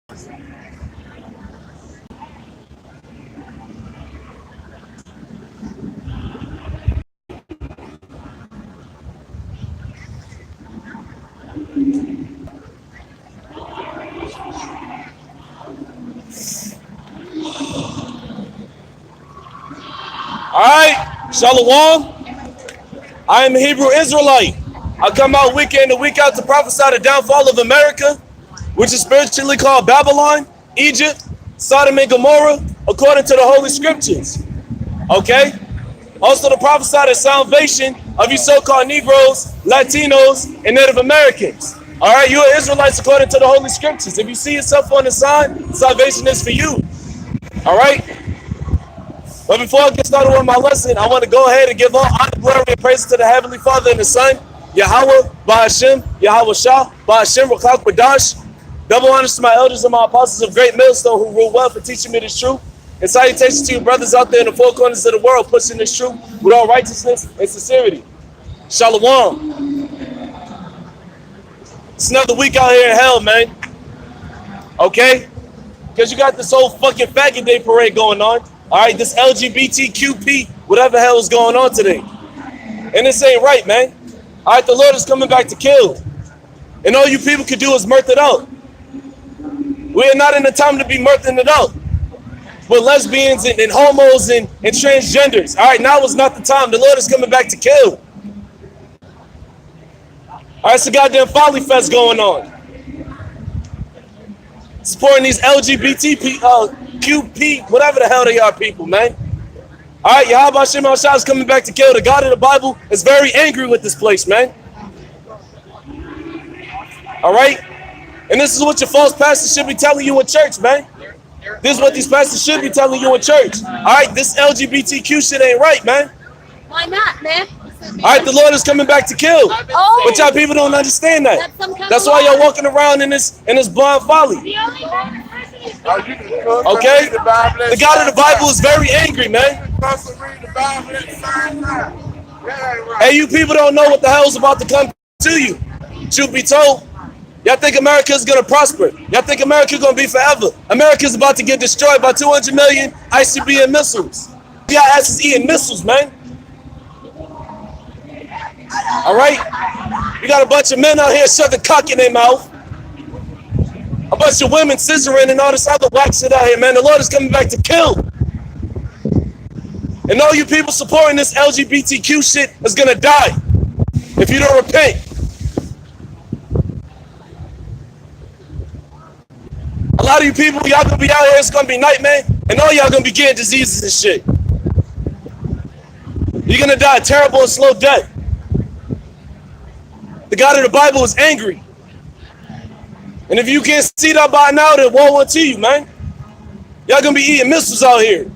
All right, Shalom. I am a Hebrew Israelite. I come out week in and week out to prophesy the downfall of America, which is spiritually called Babylon, Egypt, Sodom and Gomorrah, according to the Holy Scriptures. Okay? Also to prophesy the salvation of you so-called Negroes, Latinos, and Native Americans. All right, you are Israelites according to the Holy Scriptures. If you see yourself on the sign, salvation is for you. All right? But before I get started with my lesson, I want to go ahead and give all honor, glory, and praise to the Heavenly Father and the Son, Yahweh, Ba'ashem, Yahweh Shah, Ba'ashem, Rakak Badash. Double honors to my elders and my apostles of Great Millstone who rule well for teaching me this truth. And salutations to you brothers out there in the four corners of the world pushing this truth with all righteousness and sincerity. Shalom. It's another week out here in hell, man. Okay? Because you got this whole fucking faggot day parade going on. All right, this LGBTQP, whatever the hell is going on today. And this ain't right, man. All right, the Lord is coming back to kill. And all you people could do is mirth it out. We are not in the time to be mirthing it out. With lesbians and homos and transgenders. All right, now is not the time. The Lord is coming back to kill. All right, it's a goddamn folly fest going on. Supporting these QP, whatever the hell they are, people, man. All right, Yahweh Hashem Shah is coming back to kill. The God of the Bible is very angry with this place, man. All right? And this is what your false pastors should be telling you in church, man. This is what these pastors should be telling you in church. All right, this LGBTQ shit ain't right, man. Why not, man? All right, the Lord is coming back to kill. Oh, but y'all people don't understand that. That's why y'all walking around in this blind folly. Okay? The God of the Bible is very angry, man. Hey, you people don't know what the hell is about to come to you. Truth be told, y'all think America is going to prosper. Y'all think America is going to be forever. America is about to get destroyed by 200 million ICBM missiles. Y'all asses eating missiles, man. All right? You got a bunch of men out here shoving cock in their mouth. A bunch of women scissoring and all this other whack shit out here, man. The Lord is coming back to kill. And all you people supporting this LGBTQ shit is going to die if you don't repent. A lot of you people, y'all going to be out here, it's going to be night, man. And all y'all going to be getting diseases and shit. You're going to die a terrible and slow death. The God of the Bible is angry. And if you can't see that by now, then woe unto you, man. Y'all gonna be eating missiles out here.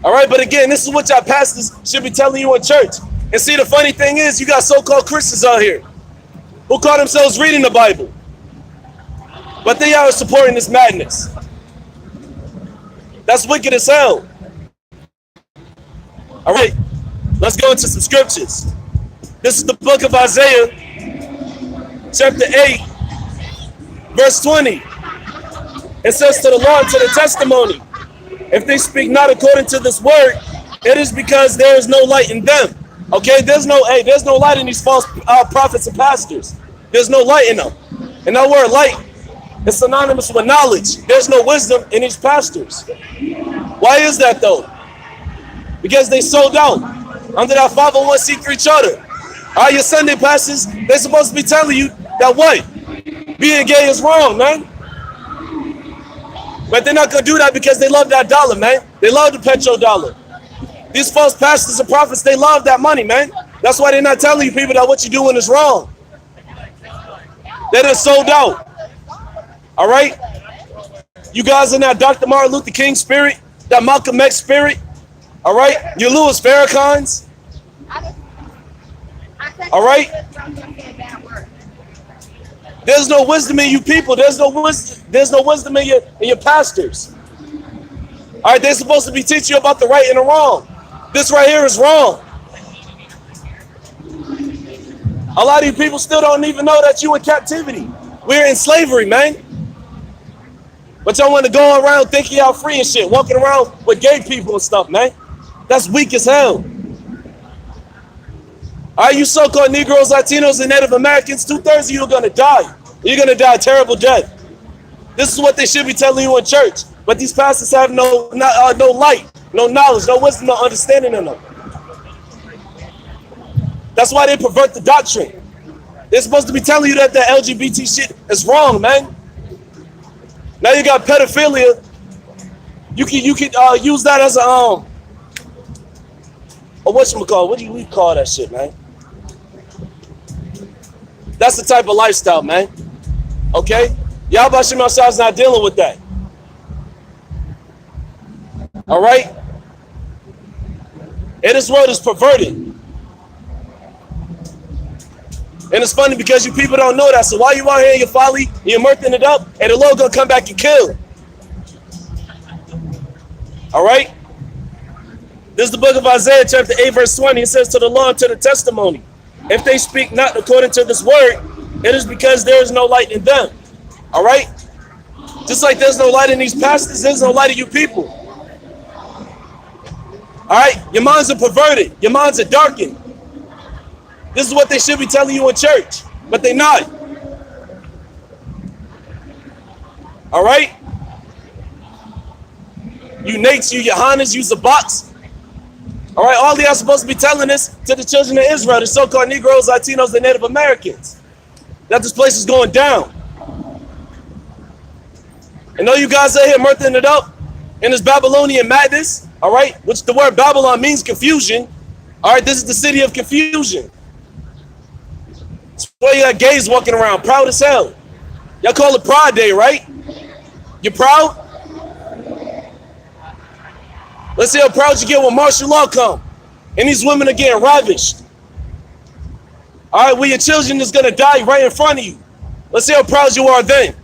All right, but again, this is what y'all pastors should be telling you in church. And see, the funny thing is, you got so-called Christians out here who call themselves reading the Bible. But they are supporting this madness. That's wicked as hell. All right, let's go into some scriptures. This is the book of Isaiah, chapter 8, verse 20. It says to the law and to the testimony, if they speak not according to this word, it is because there is no light in them. Okay, there's no light in these false prophets and pastors. There's no light in them. And that word light is synonymous with knowledge. There's no wisdom in these pastors. Why is that though? Because they sold out under that 501c3 charter. All right, your Sunday pastors, they're supposed to be telling you that what? Being gay is wrong, man. But they're not going to do that because they love that dollar, man. They love the petrodollar. These false pastors and prophets, they love that money, man. That's why they're not telling you people that what you're doing is wrong. They done sold out. All right? You guys in that Dr. Martin Luther King spirit, that Malcolm X spirit, all right? You Louis Farrakhan's. All right? There's no wisdom in you people. There's no wisdom in your pastors. All right, they're supposed to be teaching you about the right and the wrong. This right here is wrong. A lot of you people still don't even know that you in captivity. We're in slavery, man. But y'all want to go around thinking y'all free and shit, walking around with gay people and stuff, man. That's weak as hell. All right, you so-called Negroes, Latinos, and Native Americans, 2/3 of you are going to die. You're going to die a terrible death. This is what they should be telling you in church. But these pastors have no light, no knowledge, no wisdom, no understanding in them. That's why they pervert the doctrine. They're supposed to be telling you that the LGBT shit is wrong, man. Now you got pedophilia. You can use that as a or whatchamacallit? What do we call that shit, man? That's the type of lifestyle, man. Okay? Y'all Bashim Ashab's not dealing with that. All right? And this world is perverted. And it's funny because you people don't know that. So why you out here in your folly, you're murking it up, and the Lord gonna come back and kill. All right? This is the book of Isaiah, chapter 8, verse 20. It says, to the law and to the testimony, if they speak not according to this word, it is because there is no light in them. All right? Just like there's no light in these pastors, there's no light in you people. All right? Your minds are perverted. Your minds are darkened. This is what they should be telling you in church, but they're not. All right? You Nates, you Yohanas, you Zabaks. All right? All y'all supposed to be telling this to the children of Israel, the so-called Negroes, Latinos, and Native Americans, that this place is going down. And all you guys are here murthing it up in this Babylonian madness, all right? Which the word Babylon means confusion. All right? This is the city of confusion. Well, you got gays walking around, proud as hell. Y'all call it Pride Day, right? You proud? Let's see how proud you get when martial law come. And these women are getting ravished. All right, well, your children is going to die right in front of you. Let's see how proud you are then.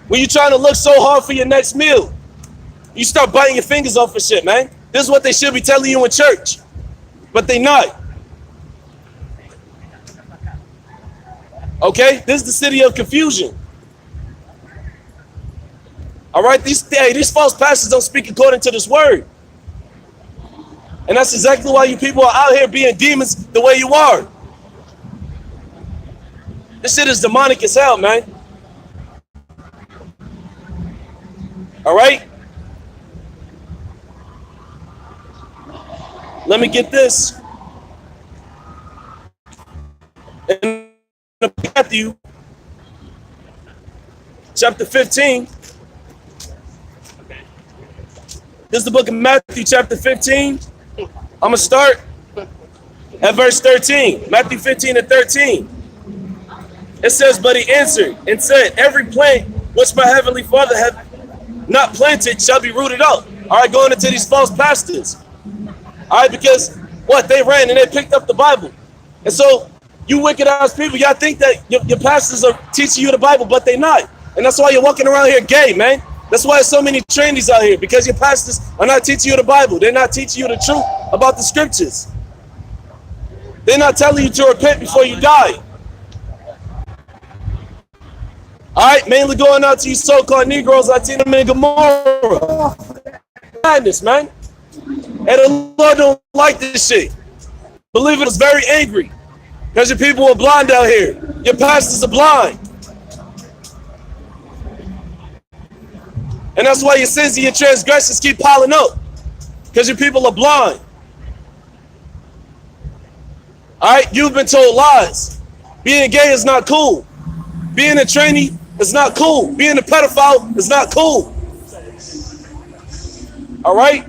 When you're trying to look so hard for your next meal, you start biting your fingers off for shit, man. This is what they should be telling you in church. But they not. Okay, this is the city of confusion. All right, these false pastors don't speak according to this word. And that's exactly why you people are out here being demons the way you are. This shit is demonic as hell, man. All right? Let me get this. In Matthew chapter 15. This is the book of Matthew chapter 15. I'm going to start at verse 13. Matthew 15 and 13. It says, but he answered and said, every plant which my heavenly Father hath not planted shall be rooted up. All right, going into these false pastors. All right, because what? They ran and they picked up the Bible. And so you wicked ass people, y'all think that your pastors are teaching you the Bible, but they're not. And that's why you're walking around here gay, man. That's why there's so many trainees out here, because your pastors are not teaching you the Bible. They're not teaching you the truth about the scriptures. They're not telling you to repent before you die. All right, mainly going out to you so-called Negroes, Latino, and Gomorrah. Madness, man. And the Lord don't like this shit. Believe it, is very angry because your people are blind out here. Your pastors are blind. And that's why your sins and your transgressions keep piling up, because your people are blind. All right, you've been told lies. Being gay is not cool. Being a trainee is not cool. Being a pedophile is not cool. All right?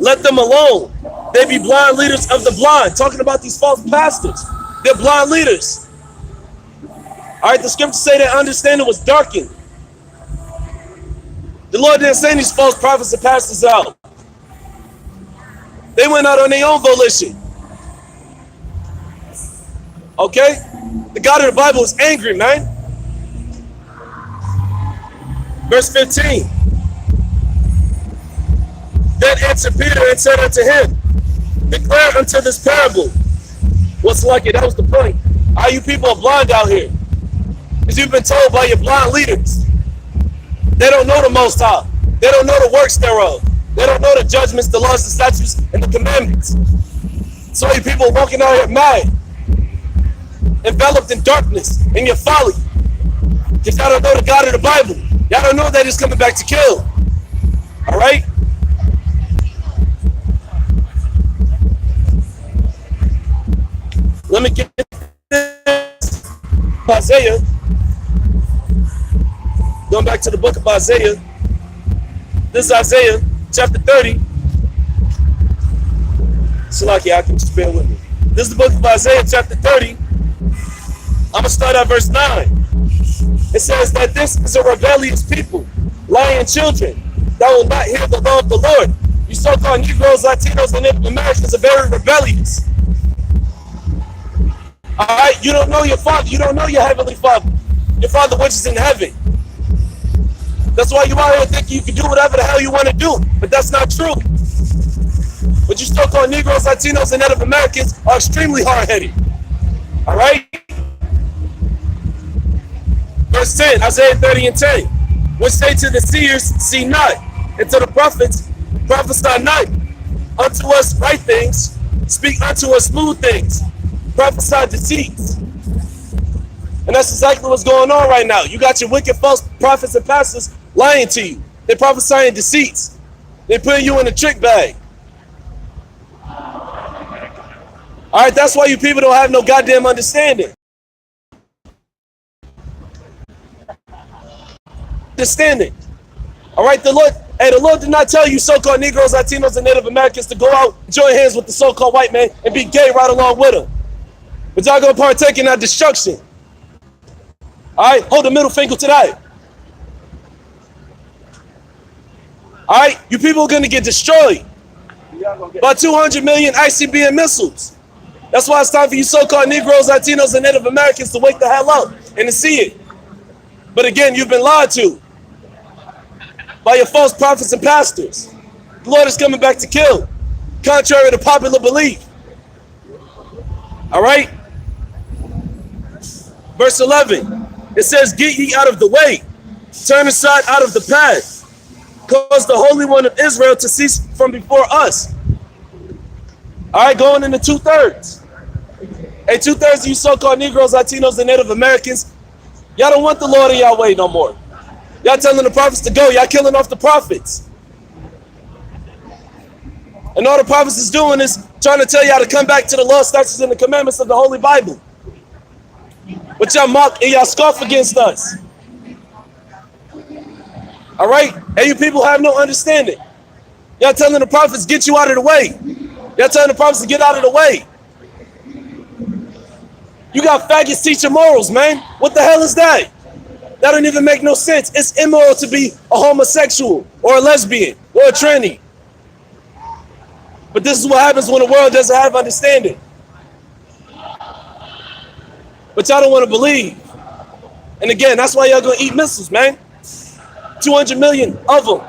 Let them alone. They be blind leaders of the blind. Talking about these false pastors. They're blind leaders. All right, the scriptures say that understanding was darkened. The Lord didn't send these false prophets and pastors out. They went out on their own volition. Okay? The God of the Bible is angry, man. Verse 15. Then answered Peter and said unto him, declare unto this parable. What's like it? That was the point. All you people are blind out here. Because you've been told by your blind leaders. They don't know the Most High. They don't know the works thereof. They don't know the judgments, the laws, the statutes, and the commandments. So you people are walking out here mad, enveloped in darkness, in your folly. Because y'all don't know the God of the Bible. Y'all don't know that he's coming back to kill. All right? Let me get this. Isaiah. Going back to the book of Isaiah. This is Isaiah chapter 30. Salaki, I can just bear with me. This is the book of Isaiah chapter 30. I'm going to start at verse 9. It says that this is a rebellious people, lying children, that will not hear the law of the Lord. You so-called Negroes, Latinos, and Native Americans are very rebellious. All right, you don't know your Father. You don't know your Heavenly Father. Your Father which is in heaven. That's why you out here thinking you can do whatever the hell you want to do. But that's not true. But you so-called Negroes, Latinos, and Native Americans are extremely hard-headed. All right? Verse 10, Isaiah 30 and 10. Which say to the seers, see not, and to the prophets, prophesy not. Unto us right things, speak unto us smooth things. Prophesy deceits. And that's exactly what's going on right now. You got your wicked false prophets and pastors lying to you. They're prophesying deceits. They're putting you in a trick bag. All right, that's why you people don't have no goddamn understanding. All right, the Lord did not tell you so-called Negroes, Latinos, and Native Americans to go out and join hands with the so-called white man and be gay right along with him. But y'all gonna partake in that destruction. All right, hold the middle finger to that. All right, you people are gonna get destroyed by 200 million ICBM missiles. That's why it's time for you so-called Negroes, Latinos, and Native Americans to wake the hell up and to see it. But again, you've been lied to by your false prophets and pastors. The Lord is coming back to kill, contrary to popular belief. All right? Verse 11, it says, get ye out of the way, turn aside out of the path, cause the Holy One of Israel to cease from before us. All right, going into 2/3. Hey, 2/3 of you so-called Negroes, Latinos, and Native Americans, y'all don't want the Lord in y'all way no more. Y'all telling the prophets to go. Y'all killing off the prophets. And all the prophets is doing is trying to tell y'all to come back to the law, statutes, and the commandments of the Holy Bible. But y'all mock and y'all scoff against us. All right? And you people have no understanding. Y'all telling the prophets, get you out of the way. Y'all telling the prophets to get out of the way. You got faggots teaching morals, man. What the hell is that? That don't even make no sense. It's immoral to be a homosexual or a lesbian or a tranny. But this is what happens when the world doesn't have understanding. But y'all don't want to believe. And again, that's why y'all gonna eat missiles, man. 200 million of them.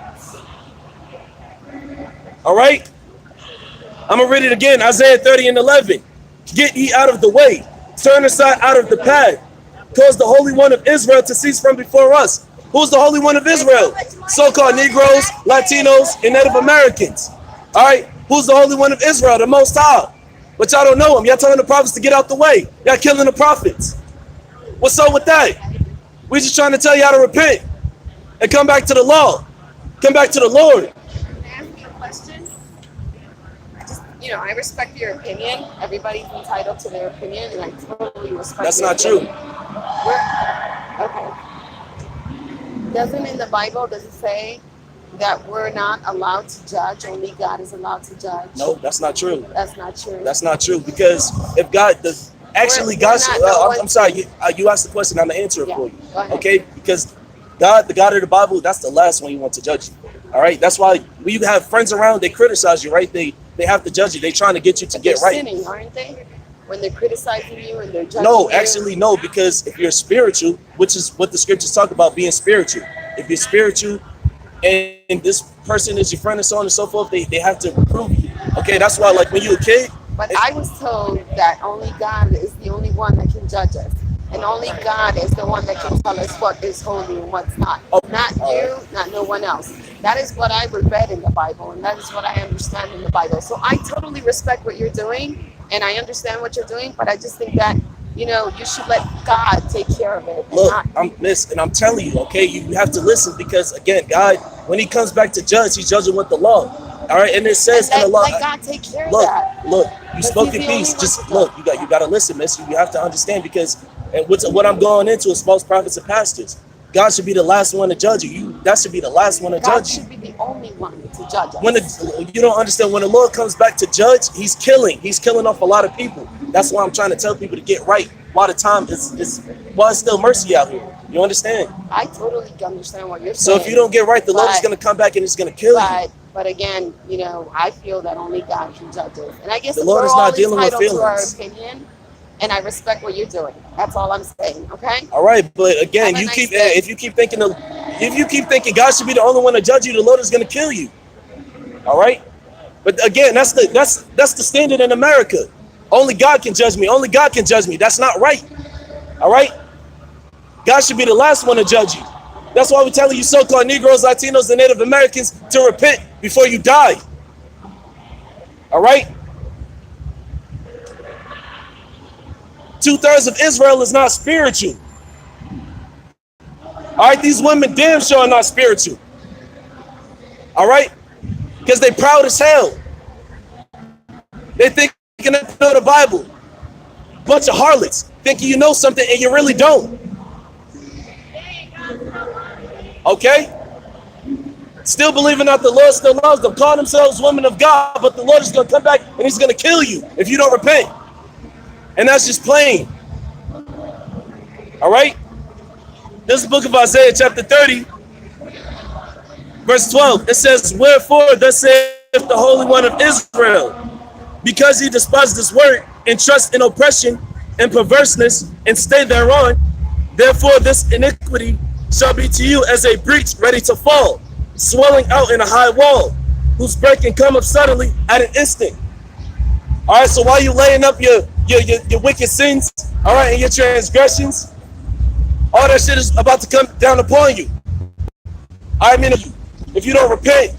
All right? I'm gonna read it again. Isaiah 30 and 11. Get ye out of the way. Turn aside out of the path. Cause the Holy One of Israel to cease from before us. Who's the Holy One of Israel? So-called Negroes, Latinos, and Native Americans. All right? Who's the Holy One of Israel? The Most High. But y'all don't know him. Y'all telling the prophets to get out the way. Y'all killing the prophets. What's up with that? We just trying to tell y'all to repent and come back to the law. Come back to the Lord. Can I ask you a question? I respect your opinion. Everybody's entitled to their opinion, and I totally respect. That's not true. Okay. Doesn't in the Bible, does it say that we're not allowed to judge? Only God is allowed to judge. No, that's not true. That's not true. That's not true, because if God does, actually, God. I'm sorry. You asked the question. I'm gonna answer it for you. Go ahead. Okay, because God, the God of the Bible, that's the last one you want to judge you. All right, that's why when you have friends around, they criticize you, right? They have to judge you. They're trying to get you to get right. They're sinning, aren't they? When they're criticizing you and they're judging No, you. actually, no, because if you're spiritual, which is what the scriptures talk about, being spiritual. If you're spiritual and this person is your friend and so on and so forth, they have to reprove you. Okay, that's why, like when you're a kid. But I was told that only God is the only one that can judge us. And only God is the one that can tell us what is holy and what's not. Oh, Not you, not no one else. That is what I read in the Bible, and that is what I understand in the Bible. So I totally respect what you're doing, and I understand what you're doing, but I just think that, you should let God take care of it. Look, I'm telling you, okay, you have to listen, because again, God, when he comes back to judge, he's judging with the law. All right, and it says in the law. Let God take care of Look, that. look, you spoke your piece. Just look, you got to listen, miss. You have to understand, because and what I'm going into is false prophets and pastors. God should be the last one to judge you. That should be the last one to God judge you. should be the only one to judge us. When you don't understand, when the Lord comes back to judge, he's killing off a lot of people. That's why I'm trying to tell people to get right while the time is while it's still mercy out here. You understand? I totally understand what you're So saying. if you don't get right, the Lord is going to come back and he's going to kill you. But again, I feel that only God can judge us. And I guess The Lord is not dealing with feelings. To our opinion, and I respect what you're doing. That's all I'm saying. Okay. All right, but again, if you keep thinking God should be the only one to judge you, the Lord is going to kill you. All right. But again, that's the standard in America. Only God can judge me. Only God can judge me. That's not right. All right. God should be the last one to judge you. That's why we're telling you so-called Negroes, Latinos, and Native Americans to repent before you die. All right? 2/3 of Israel is not spiritual. All right? These women damn sure are not spiritual. All right? Because they proud as hell. They think they know the Bible. Bunch of harlots thinking you know something and you really don't. Okay? Still believing that the Lord still loves them, call themselves women of God, but the Lord is going to come back and he's going to kill you if you don't repent. And that's just plain. All right? This is the book of Isaiah chapter 30, verse 12. It says, "Wherefore thus saith the Holy One of Israel, because ye despise this word and trust in oppression and perverseness and stay thereon, therefore this iniquity shall be to you as a breach ready to fall, swelling out in a high wall, whose breaking come up suddenly at an instant." All right, so while you laying up your wicked sins, all right, and your transgressions, all that shit is about to come down upon you. I mean, if you don't repent,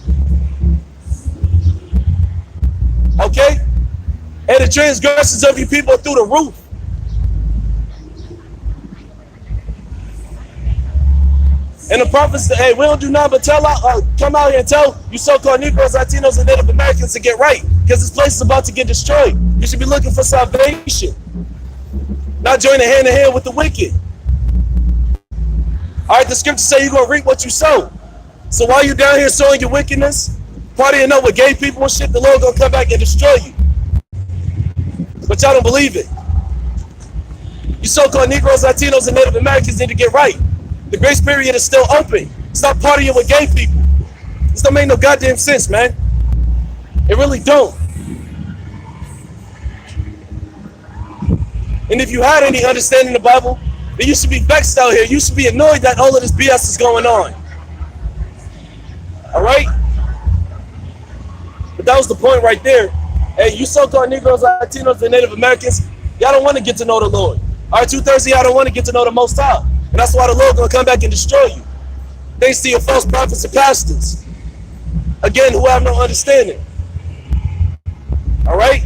okay, and the transgressions of you people are through the roof. And the prophets say, hey, we don't do nothing but come out here and tell you so-called Negroes, Latinos, and Native Americans to get right, because this place is about to get destroyed. You should be looking for salvation, not joining hand in hand with the wicked. All right, the scriptures say you're going to reap what you sow. So while you're down here sowing your wickedness, partying up with gay people and shit, the Lord going to come back and destroy you. But y'all don't believe it. You so-called Negroes, Latinos, and Native Americans need to get right. The grace period is still open. Stop partying with gay people. This don't make no goddamn sense, man. It really don't. And if you had any understanding of the Bible, then you should be vexed out here. You should be annoyed that all of this BS is going on. All right? But that was the point right there. Hey, you so-called Negroes, Latinos, and Native Americans, y'all don't want to get to know the Lord. All right, 2/3 of y'all don't want to get to know the Most High. And that's why the Lord going to come back and destroy you. Thanks to your false prophets and pastors. Again, who have no understanding. All right?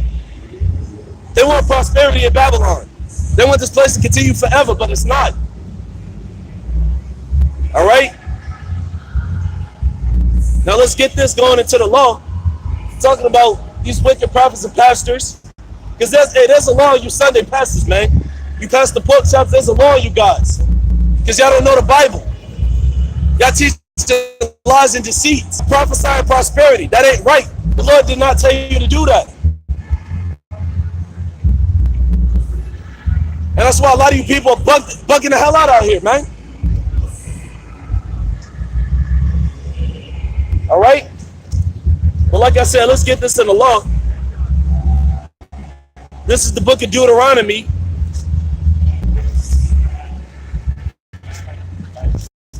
They want prosperity in Babylon. They want this place to continue forever, but it's not. All right? Now let's get this going into the law. Talking about these wicked prophets and pastors. Because there's a law on you Sunday pastors, man. You pass the pork chops, there's a law on you guys. Because y'all don't know the Bible. Y'all teach lies and deceits. Prophesying prosperity. That ain't right. The Lord did not tell you to do that. And that's why a lot of you people are bugging the hell out here, man. All right? But like I said, let's get this in the law. This is the book of Deuteronomy.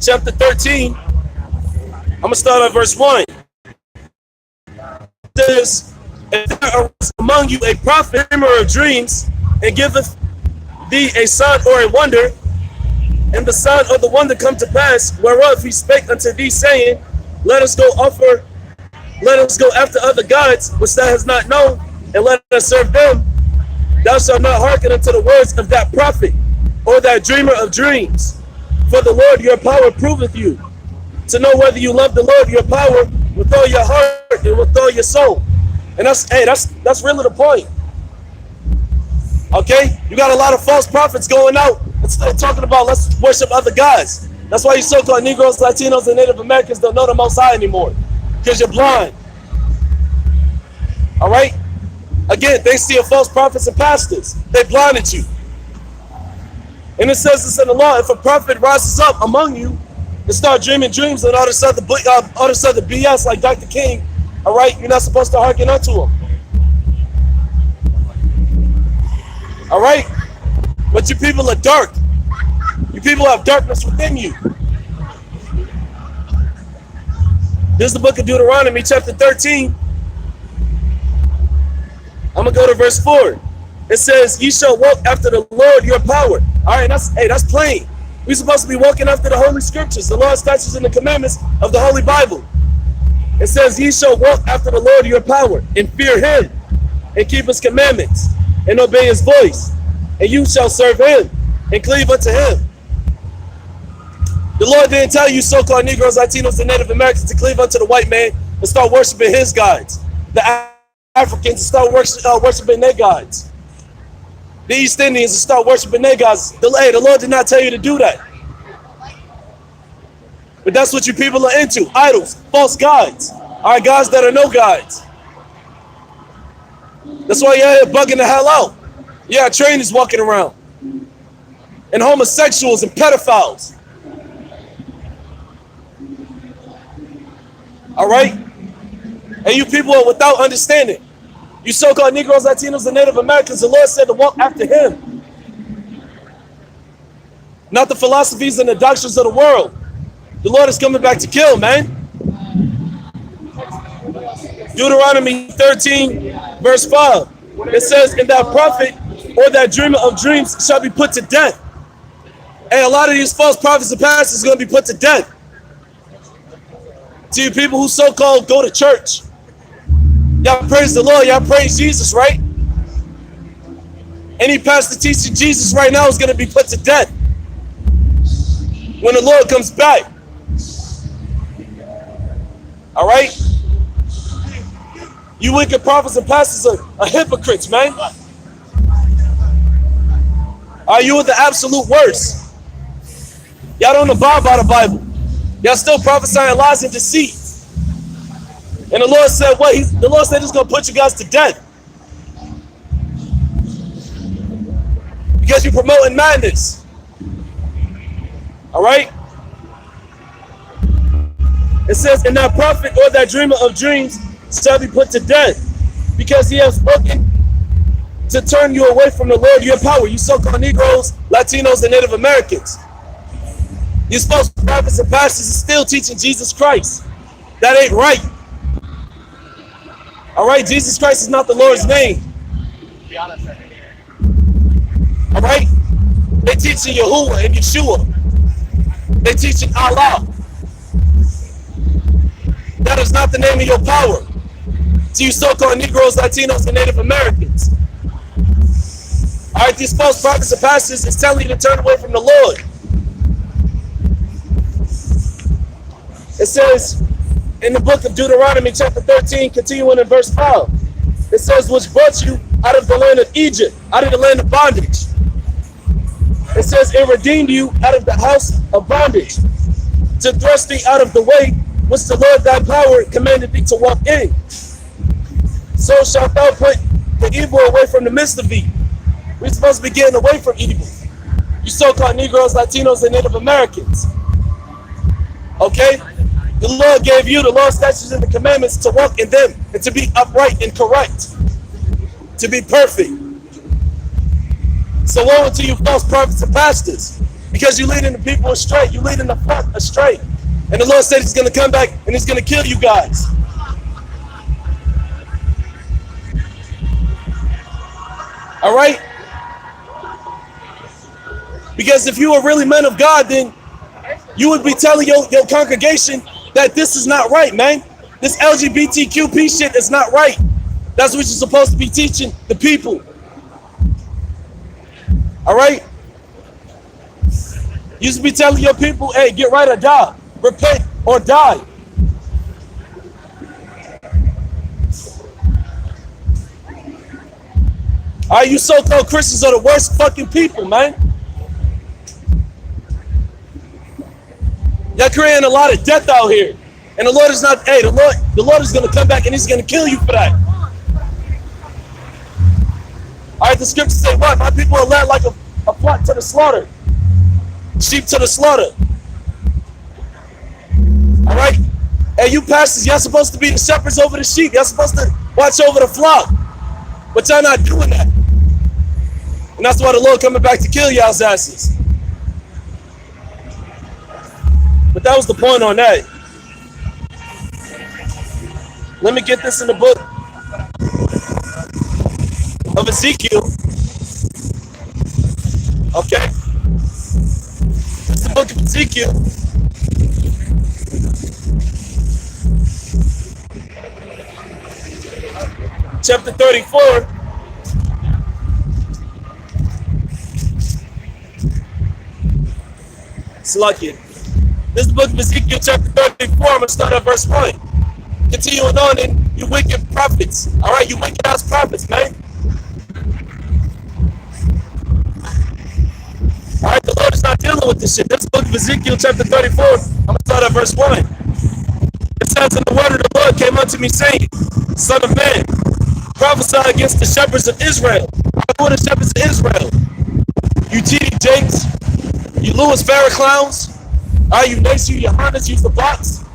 Chapter 13, I'm going to start at verse 1. It says, "If there arises among you a prophet, dreamer of dreams, and giveth thee a sign or a wonder, and the sign of the wonder come to pass, whereof he spake unto thee, saying, let us go after other gods, which thou hast not known, and let us serve them. Thou shalt not hearken unto the words of that prophet, or that dreamer of dreams. For the Lord your power proveth you, to know whether you love the Lord your power with all your heart and with all your soul. And that's really the point. Okay? You got a lot of false prophets going out and talking about let's worship other gods. That's why you so-called Negroes, Latinos, and Native Americans don't know the Most High anymore. Because you're blind. All right? Again, thanks to your false prophets and pastors. They blinded you. And it says this in the law, if a prophet rises up among you and start dreaming dreams and all this other BS like Dr. King, all right, you're not supposed to hearken unto him. All right? But you people are dark. You people have darkness within you. This is the book of Deuteronomy, chapter 13. I'm going to go to verse 4. It says, ye shall walk after the Lord your power. All right, that's plain. We're supposed to be walking after the Holy Scriptures, the law, statutes, and the commandments of the Holy Bible. It says, ye shall walk after the Lord your power, and fear him, and keep his commandments, and obey his voice. And you shall serve him, and cleave unto him. The Lord didn't tell you so-called Negroes, Latinos, and Native Americans to cleave unto the white man and start worshiping his gods. The Africans to start worshiping their gods. The East Indians to start worshiping their gods. The Lord did not tell you to do that. But that's what you people are into. Idols, false gods. All right, gods that are no gods. That's why you're here bugging the hell out. Yeah, trainers walking around. And homosexuals and pedophiles. All right? And you people are without understanding. You so-called Negroes, Latinos, and Native Americans, the Lord said to walk after him. Not the philosophies and the doctrines of the world. The Lord is coming back to kill, man. Deuteronomy 13, verse 5. It says, and that prophet or that dreamer of dreams shall be put to death. And a lot of these false prophets and pastors are going to be put to death. To you people who so-called go to church. Y'all praise the Lord. Y'all praise Jesus, right? Any pastor teaching Jesus right now is going to be put to death when the Lord comes back. All right? You wicked prophets and pastors are hypocrites, man. Are you the absolute worst? Y'all don't abide by the Bible. Y'all still prophesying lies and deceit. And the Lord said what? The Lord said he's going to put you guys to death. Because you're promoting madness. All right? It says, and that prophet or that dreamer of dreams shall be put to death, because he has spoken to turn you away from the Lord your power. You so-called Negroes, Latinos, and Native Americans. These false prophets and pastors are still teaching Jesus Christ. That ain't right. All right, Jesus Christ is not the Lord's name. All right, they teaching Yahuwah and Yeshua. They teaching Allah. That is not the name of your power. To you so-called Negroes, Latinos, and Native Americans. All right, these false prophets and pastors is telling you to turn away from the Lord. It says in the book of Deuteronomy chapter 13, continuing in verse 5, it says, which brought you out of the land of Egypt, out of the land of bondage. It says, it redeemed you out of the house of bondage, to thrust thee out of the way which the Lord thy power commanded thee to walk in. So shalt thou put the evil away from the midst of thee. We're supposed to be getting away from evil. You so-called Negroes, Latinos, and Native Americans. Okay? The Lord gave you the law, statutes, and the commandments to walk in them and to be upright and correct, to be perfect. So woe unto you false prophets and pastors, because you're leading the people astray. You're leading the flock astray. And the Lord said he's going to come back and he's going to kill you guys. All right? Because if you were really men of God, then you would be telling your congregation that this is not right, man. This LGBTQP shit is not right. That's what you're supposed to be teaching the people. All right? You should be telling your people, hey, get right or die. Repent or die. All right, you so-called Christians are the worst fucking people, man. Y'all creating a lot of death out here. And the Lord is not, hey, the Lord is going to come back and he's going to kill you for that. All right, the scriptures say what? My people are led like a flock to the slaughter. Sheep to the slaughter. All right? Hey, you pastors, y'all supposed to be the shepherds over the sheep. Y'all supposed to watch over the flock. But y'all not doing that. And that's why the Lord coming back to kill y'all's asses. But that was the point on that. Let me get this in the book of Ezekiel. Okay. It's the book of Ezekiel. Chapter 34. Slucky. This is the book of Ezekiel, chapter 34. I'm going to start at verse 1. Continuing on, in you wicked prophets. All right, you wicked ass prophets, man. All right, the Lord is not dealing with this shit. This book of Ezekiel, chapter 34. I'm going to start at verse 1. It says, and the word of the Lord came unto me, saying, Son of man, prophesy against the shepherds of Israel. Who are the shepherds of Israel? You TD Jakes, you Louis Farrakh all right, you Nace, you Johannes, you the Box,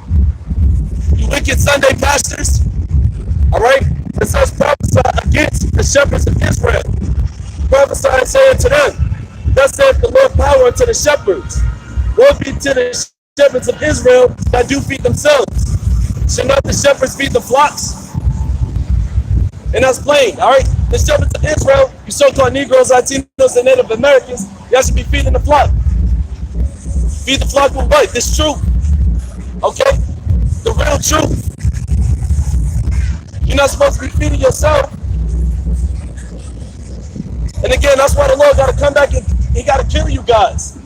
you wicked Sunday pastors. All right, it says prophesy against the shepherds of Israel. Prophesy and say unto them, thus saith the Lord power unto the shepherds. Woe be to the shepherds of Israel that do feed themselves. Should not the shepherds feed the flocks? And that's plain, all right? The shepherds of Israel, you so-called Negroes, Latinos, and Native Americans, y'all should be feeding the flock. Feed the flock with what? This truth. Okay? The real truth. You're not supposed to be feeding yourself. And again, that's why the Lord got to come back and he got to kill you guys.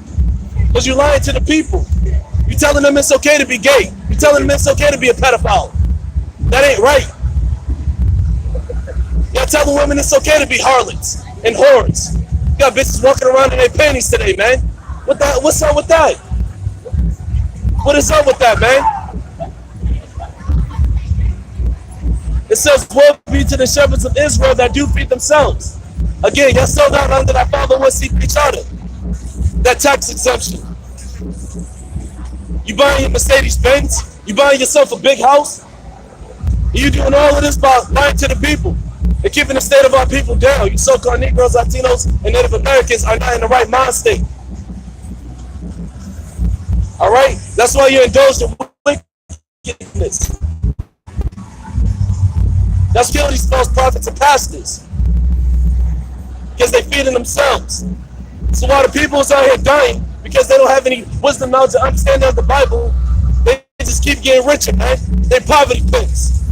Because you're lying to the people. You're telling them it's okay to be gay. You're telling them it's okay to be a pedophile. That ain't right. Y'all telling women it's okay to be harlots and whores. You got bitches walking around in their panties today, man. What's up with that? What is up with that, man? It says, woe be to the shepherds of Israel that do feed themselves. Again, y'all still not under that 501c3 charter. That tax exemption. You buying your Mercedes Benz? You buying yourself a big house? You doing all of this by lying to the people and keeping the state of our people down. You so-called Negroes, Latinos, and Native Americans are not in the right mind state. All right? That's why you indulge in wickedness. That's killing these false prophets and pastors. Because they feeding themselves. So while the people is out here dying because they don't have any wisdom, knowledge, or understanding of the Bible, they just keep getting richer, man. They poverty pits.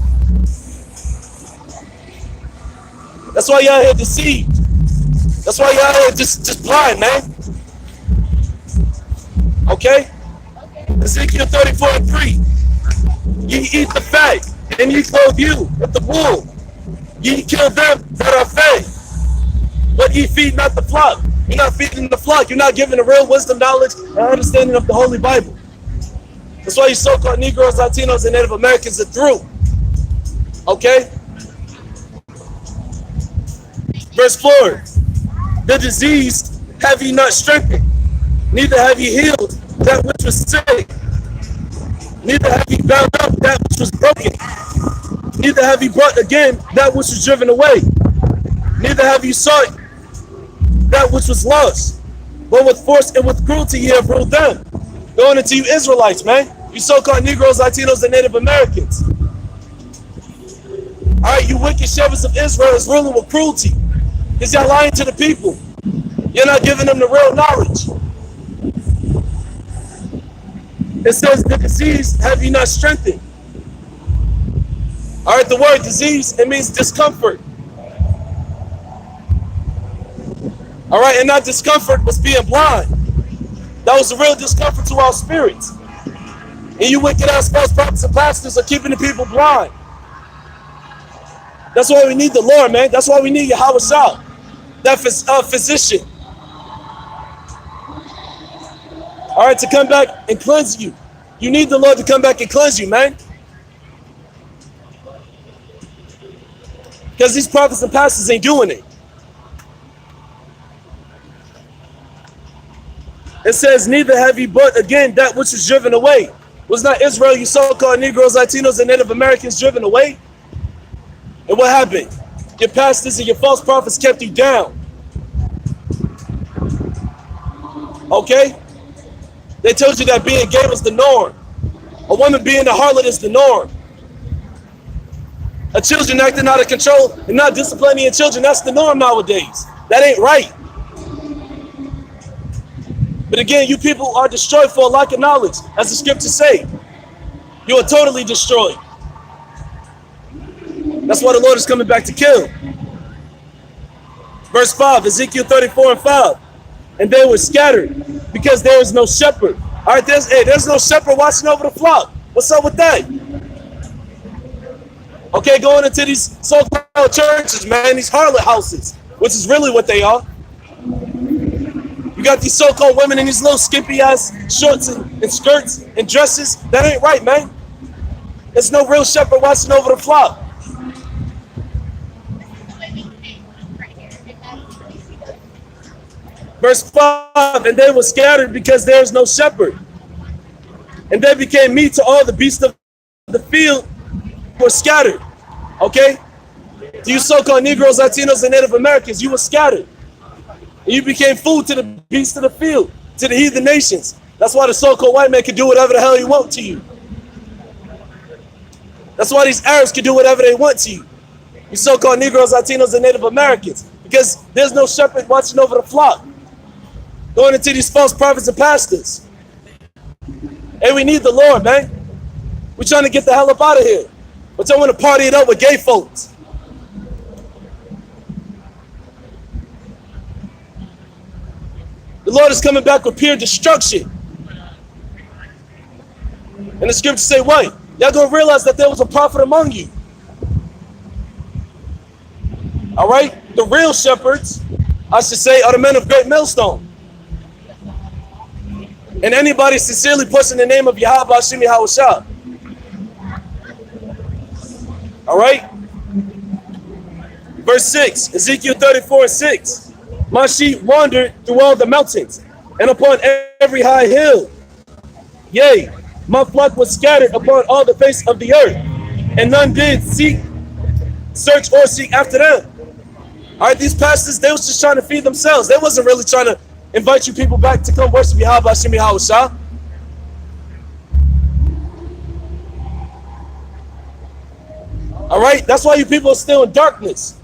That's why y'all here deceived. That's why y'all here just blind, man. Okay? Ezekiel 34:3. Ye eat the fat, and ye clothe you with the wool. Ye kill them that are fed, but ye feed not the flock. You're not feeding the flock. You're not giving the real wisdom, knowledge, and understanding of the Holy Bible. That's why you so-called Negroes, Latinos, and Native Americans are through. Okay? Verse 4. The diseased have ye not strengthened, neither have ye healed that which was sick, neither have ye bound up that which was broken, neither have ye brought again that which was driven away, neither have ye sought that which was lost, but with force and with cruelty ye have ruled them. Going into you Israelites, man. You so-called Negroes, Latinos, and Native Americans. All right, you wicked shepherds of Israel is ruling with cruelty. Because y'all lying to the people. You're not giving them the real knowledge. It says, the disease have you not strengthened. All right, the word disease, it means discomfort. All right, and that discomfort was being blind. That was a real discomfort to our spirits. And you wicked ass false prophets and pastors are keeping the people blind. That's why we need the Lord, man. That's why we need Yahweh Shah, that physician. All right, to come back and cleanse you. You need the Lord to come back and cleanse you, man. Because these prophets and pastors ain't doing it. It says, neither have ye but again that which is driven away. Was not Israel, you so-called Negroes, Latinos, and Native Americans driven away? And what happened? Your pastors and your false prophets kept you down. Okay? They told you that being gay was the norm. A woman being a harlot is the norm. A children acting out of control and not disciplining your children, that's the norm nowadays. That ain't right. But again, you people are destroyed for a lack of knowledge, as the scriptures say. You are totally destroyed. That's why the Lord is coming back to kill. Verse 5, Ezekiel 34 and 5. And they were scattered because there is no shepherd. All right, there's no shepherd watching over the flock. What's up with that? Okay, going into these so-called churches, man, these harlot houses, which is really what they are. You got these so-called women in these little skimpy-ass shorts and skirts and dresses. That ain't right, man. There's no real shepherd watching over the flock. Verse 5, and they were scattered because there is no shepherd. And they became meat to all the beasts of the field were scattered. Okay? You so-called Negroes, Latinos, and Native Americans, you were scattered. And you became food to the beasts of the field, to the heathen nations. That's why the so-called white man can do whatever the hell he wants to you. That's why these Arabs can do whatever they want to you. You so-called Negroes, Latinos, and Native Americans. Because there's no shepherd watching over the flock. Going into these false prophets and pastors. And we need the Lord, man. We're trying to get the hell up out of here. But I want to party it up with gay folks. The Lord is coming back with pure destruction. And the scriptures say what? Y'all gonna realize that there was a prophet among you. All right? The real shepherds, I should say, are the men of great millstone. And anybody sincerely pushing the name of Yahweh Hashem Yahweh Shah. All right? Verse 6, Ezekiel 34 and 6. My sheep wandered through all the mountains and upon every high hill. Yea, my flock was scattered upon all the face of the earth, and none did search or seek after them. All right, these pastors, they was just trying to feed themselves. They wasn't really trying to invite you people back to come worship Yahweh Hashem Yahweh Shah. All right, that's why you people are still in darkness.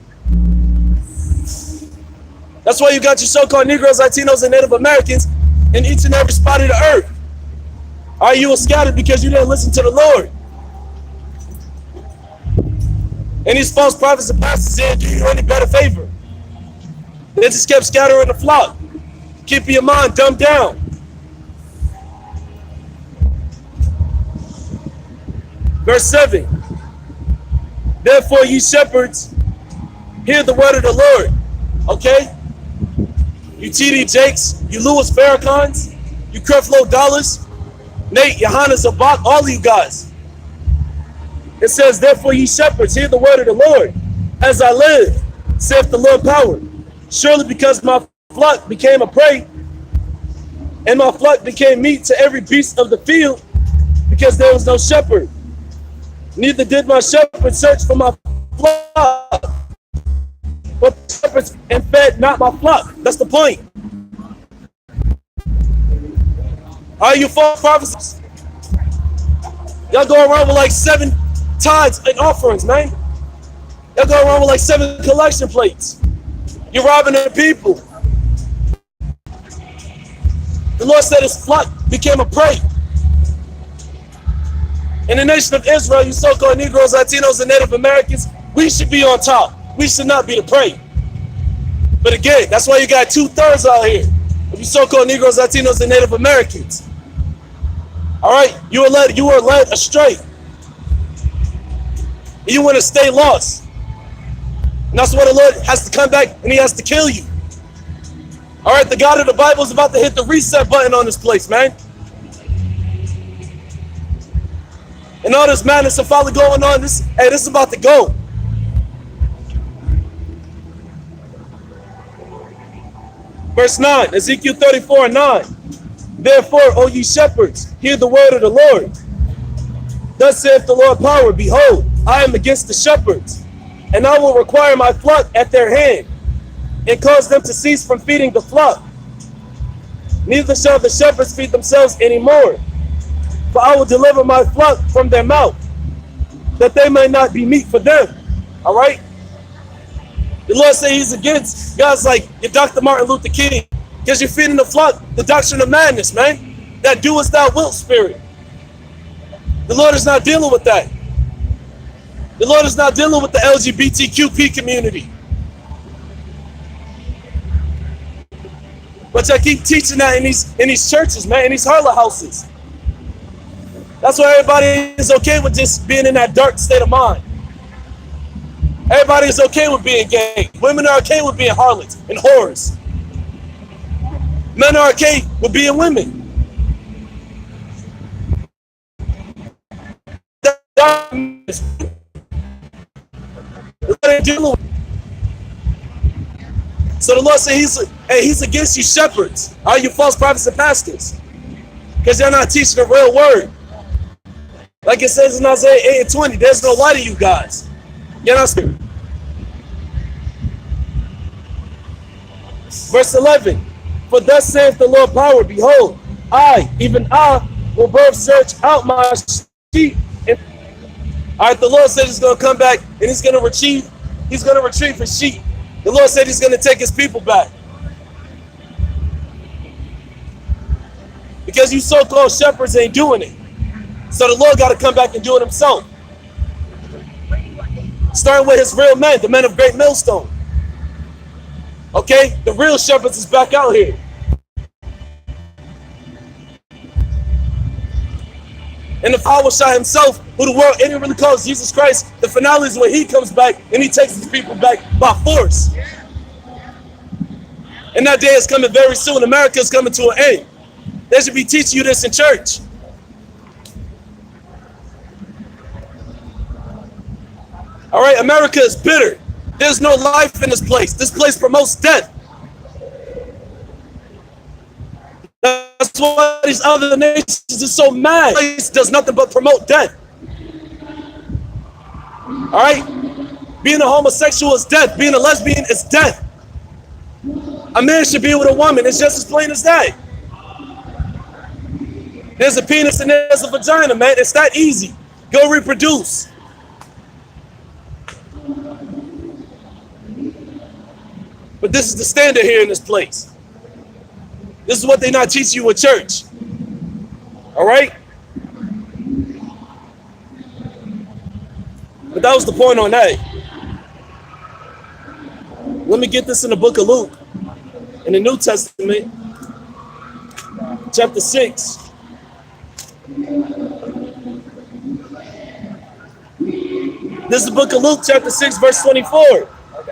That's why you got your so-called Negroes, Latinos, and Native Americans in each and every spot of the earth. All right, you were scattered because you didn't listen to the Lord. And these false prophets and pastors didn't do you any better favor. They just kept scattering the flock. Keep your mind dumbed down. Verse 7. Therefore, ye shepherds, hear the word of the Lord. Okay? You TD Jakes, you Louis Farrakhan's, you Creflo Dollars, Nate, Johanna Zabak, all of you guys. It says, therefore, ye shepherds, hear the word of the Lord. As I live, saith the Lord power. Surely because my flock became a prey, and my flock became meat to every beast of the field, because there was no shepherd. Neither did my shepherd search for my flock, but shepherds and fed not my flock. That's the point. Are you false prophets? Y'all go around with like 7 tithes and offerings, man. Y'all go around with like 7 collection plates. You're robbing the people. The Lord said his flock became a prey. In the nation of Israel, you so-called Negroes, Latinos, and Native Americans, we should be on top. We should not be the prey. But again, that's why you got 2/3 out here of you so-called Negroes, Latinos, and Native Americans. All right, you were led astray. And you want to stay lost. And that's why the Lord has to come back and he has to kill you. All right, the God of the Bible is about to hit the reset button on this place, man. And all this madness and folly going on, this is about to go. Verse 9, Ezekiel 34:9. Therefore, O ye shepherds, hear the word of the Lord. Thus saith the Lord power, behold, I am against the shepherds, and I will require my flock at their hand, and cause them to cease from feeding the flock. Neither shall the shepherds feed themselves anymore, for I will deliver my flock from their mouth, that they may not be meat for them. All right? The Lord says he's against guys like your Dr. Martin Luther King, because you're feeding the flock the doctrine of madness, man. That do as thou wilt spirit. The Lord is not dealing with that. The Lord is not dealing with the LGBTQP community. But I keep teaching that in these churches, man, in these harlot houses. That's why everybody is okay with just being in that dark state of mind. Everybody is okay with being gay. Women are okay with being harlots and whores. Men are okay with being women. So the Lord said he's against you shepherds, all you false prophets and pastors, because they're not teaching the real word. Like it says in Isaiah 8:20, there's no light in you guys. You're not spirit. Verse 11, for thus saith the Lord power, behold, I, even I, will both search out my sheep. All right, the Lord said he's going to come back and he's going to retrieve his sheep. The Lord said he's going to take his people back. Because you so-called shepherds ain't doing it. So the Lord got to come back and do it himself. Starting with his real men, the men of Great Millstone. Okay? The real shepherds is back out here. And the power shot himself, who the world ain't really calls Jesus Christ, the finale is when he comes back and he takes his people back by force. And that day is coming very soon. America is coming to an end. They should be teaching you this in church. All right, America is bitter. There's no life in this place. This place promotes death. That's why these other nations are so mad. This place does nothing but promote death. All right? Being a homosexual is death. Being a lesbian is death. A man should be with a woman. It's just as plain as that. There's a penis and there's a vagina, man. It's that easy. Go reproduce. But this is the standard here in this place. This is what they not teach you at church. All right? But that was the point on that. Let me get this in the book of Luke, in the New Testament, chapter 6. This is the book of Luke, chapter 6, verse 24.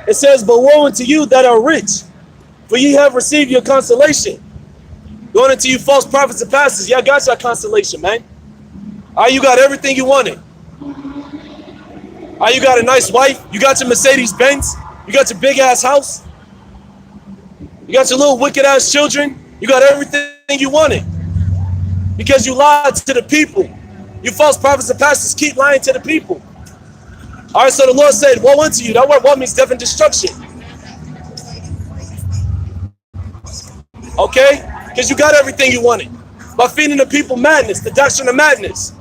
It says, but woe unto you that are rich, for ye have received your consolation. Going into you false prophets and pastors, y'all got your consolation, man. You got everything you wanted. You got a nice wife. You got your Mercedes Benz. You got your big ass house. You got your little wicked ass children. You got everything you wanted. Because you lied to the people. You false prophets and pastors keep lying to the people. All right, so the Lord said, woe unto you. That word woe means death and destruction. Okay? Because you got everything you wanted. By feeding the people madness, the doctrine of madness.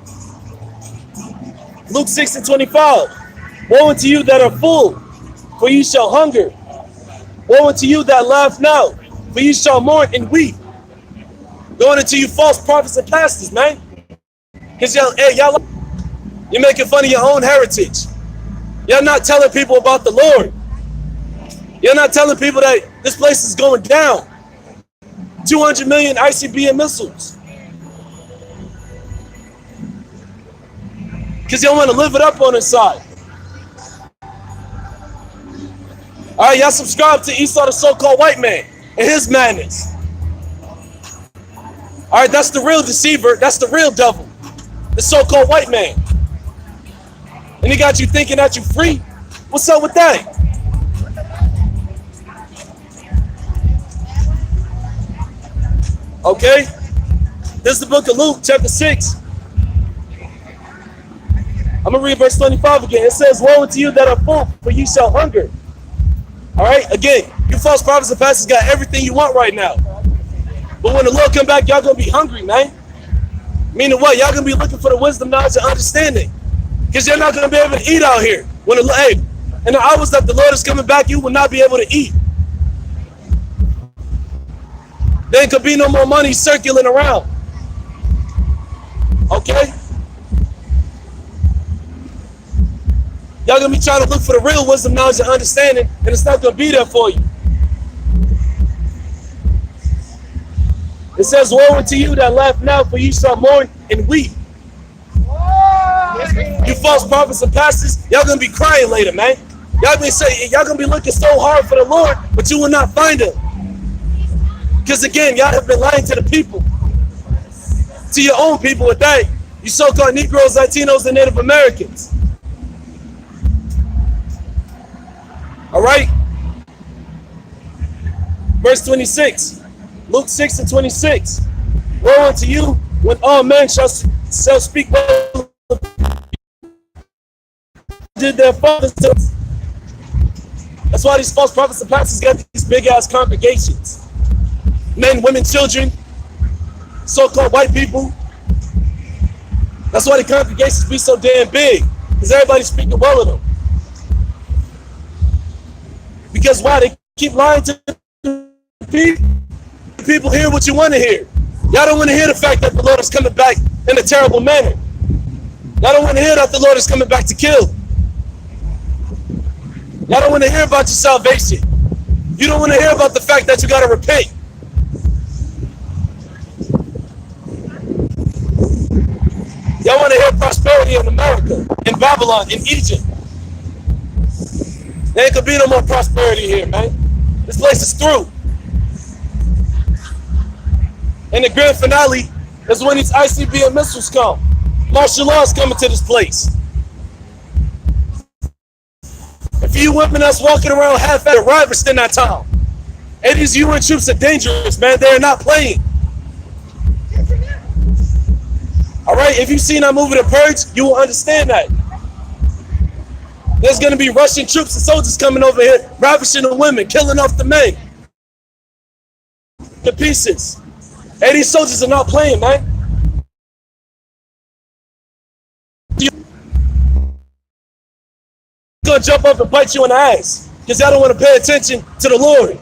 Luke 6:25. Woe unto you that are full, for ye shall hunger. Woe unto you that laugh now, for ye shall mourn and weep. Going into you false prophets and pastors, man. Because y'all You're making fun of your own heritage. You're not telling people about the Lord. You're not telling people that this place is going down. 200 million ICBM missiles. Because you don't want to live it up on this side. All right, y'all subscribe to Esau, the so-called white man, and his madness. All right, that's the real deceiver. That's the real devil, the so-called white man. And he got you thinking that you're free. What's up with that? Okay, this is the book of Luke, chapter 6. I'm going to read verse 25 again. It says, woe unto you that are full, for ye shall hunger. All right, again, you false prophets and pastors got everything you want right now. But when the Lord come back, y'all going to be hungry, man. Meaning what? Y'all going to be looking for the wisdom, knowledge, and understanding. Because you're not going to be able to eat out here. When in the hours that the Lord is coming back, you will not be able to eat. There could be no more money circulating around. Okay? Y'all gonna be trying to look for the real wisdom, knowledge, and understanding, and it's not gonna be there for you. It says, woe unto you that laugh now, for you shall mourn and weep. You false prophets and pastors, y'all gonna be crying later, man. Y'all gonna be looking so hard for the Lord, but you will not find him. Because again, y'all have been lying to the people, to your own people with that. You so-called Negroes, Latinos, and Native Americans. All right. Verse 26, Luke 6 and 26. Woe unto you when all men shall speak well did their fathers to us. That's why these false prophets and pastors got these big ass congregations. Men, women, children, so-called white people. That's why the congregations be so damn big, because everybody's speaking well of them. Because why? They keep lying to people. People hear what you want to hear. Y'all don't want to hear the fact that the Lord is coming back in a terrible manner. Y'all don't want to hear that the Lord is coming back to kill. Y'all don't want to hear about your salvation. You don't want to hear about the fact that you got to repent. Y'all want to hear prosperity in America, in Babylon, in Egypt. There ain't gonna be no more prosperity here, man. This place is through. And the grand finale is when these ICBM missiles come. Martial law is coming to this place. And for you women that's walking around half-assed ravished in that town, and these UN troops are dangerous, man. They're not playing. All right, if you've seen that movie, The Purge, you will understand that. There's going to be Russian troops and soldiers coming over here, ravishing the women, killing off the men. The pieces. Hey, these soldiers are not playing, man. They're going to jump up and bite you in the ass because y'all don't want to pay attention to the Lord.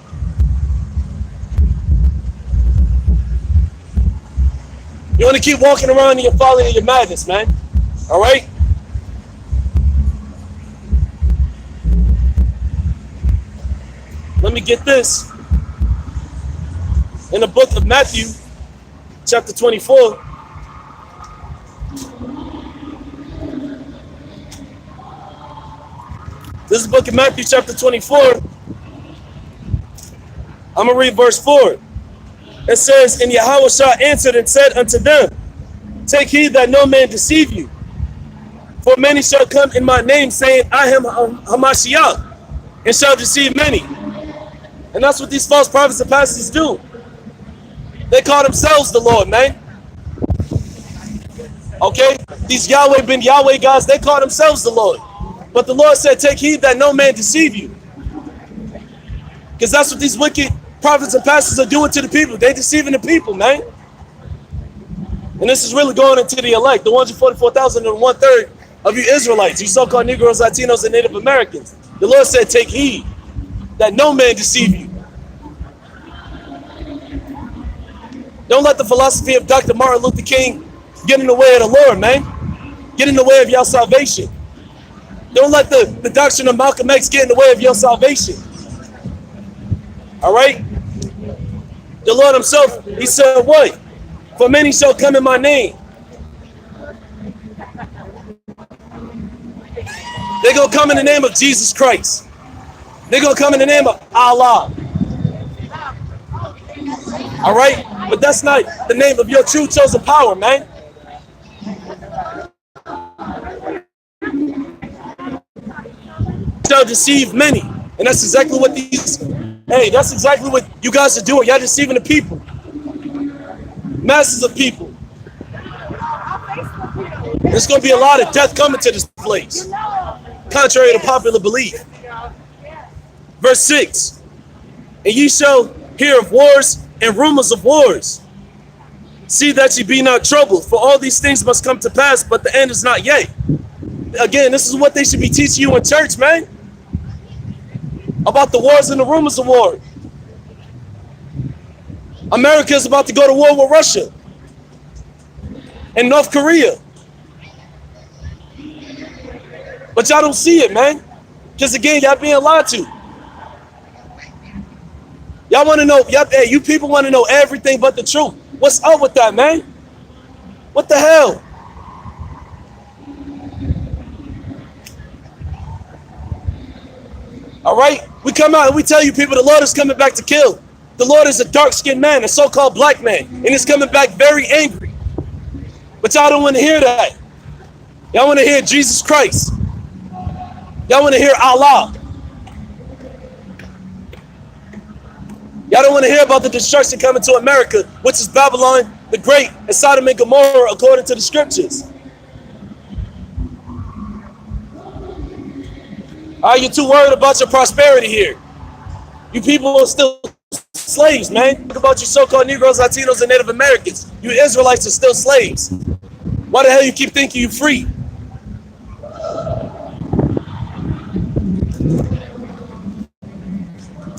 You want to keep walking around in your folly and your madness, man. All right? Let me get this. In the book of Matthew, chapter 24. This is the book of Matthew, chapter 24. I'm going to read verse 4. It says, and Yahushua answered and said unto them, take heed that no man deceive you. For many shall come in my name, saying, I am Hamashiach, and shall deceive many. And that's what these false prophets and pastors do. They call themselves the Lord, man. Okay? These Yahweh ben Yahweh guys, they call themselves the Lord. But the Lord said, take heed that no man deceive you. Because that's what these wicked prophets and pastors are doing to the people. They're deceiving the people, man. And this is really going into the elect, the 144,000 and 1/3 of you Israelites, you so-called Negroes, Latinos, and Native Americans. The Lord said, take heed that no man deceive you. Don't let the philosophy of Dr. Martin Luther King get in the way of the Lord, man. get in the way of your salvation. Don't let the doctrine of Malcolm X get in the way of your salvation. All right? The Lord himself, he said what? For many shall come in my name. They're going to come in the name of Jesus Christ. They're going to come in the name of Allah. All right? But that's not the name of your true chosen power, man. Shall deceive many. And that's exactly what that's exactly what you guys are doing. Y'all deceiving the people. Masses of people. There's going to be a lot of death coming to this place, contrary to popular belief. Verse 6, and ye shall hear of wars and rumors of wars. See that ye be not troubled, for all these things must come to pass, but the end is not yet. Again, this is what they should be teaching you in church, man. About the wars and the rumors of war. America is about to go to war with Russia and North Korea. But y'all don't see it, man. Because again, y'all being lied to. Y'all want to know, you people want to know everything but the truth. What's up with that, man? What the hell? All right? We come out and we tell you people the Lord is coming back to kill. The Lord is a dark-skinned man, a so-called black man, and he's coming back very angry. But y'all don't want to hear that. Y'all want to hear Jesus Christ. Y'all want to hear Allah. Y'all don't want to hear about the destruction coming to America, which is Babylon the Great and Sodom and Gomorrah, according to the scriptures. Are you too worried about your prosperity here? You people are still slaves, man. Talk about you so-called Negroes, Latinos, and Native Americans. You Israelites are still slaves. Why the hell you keep thinking you're free?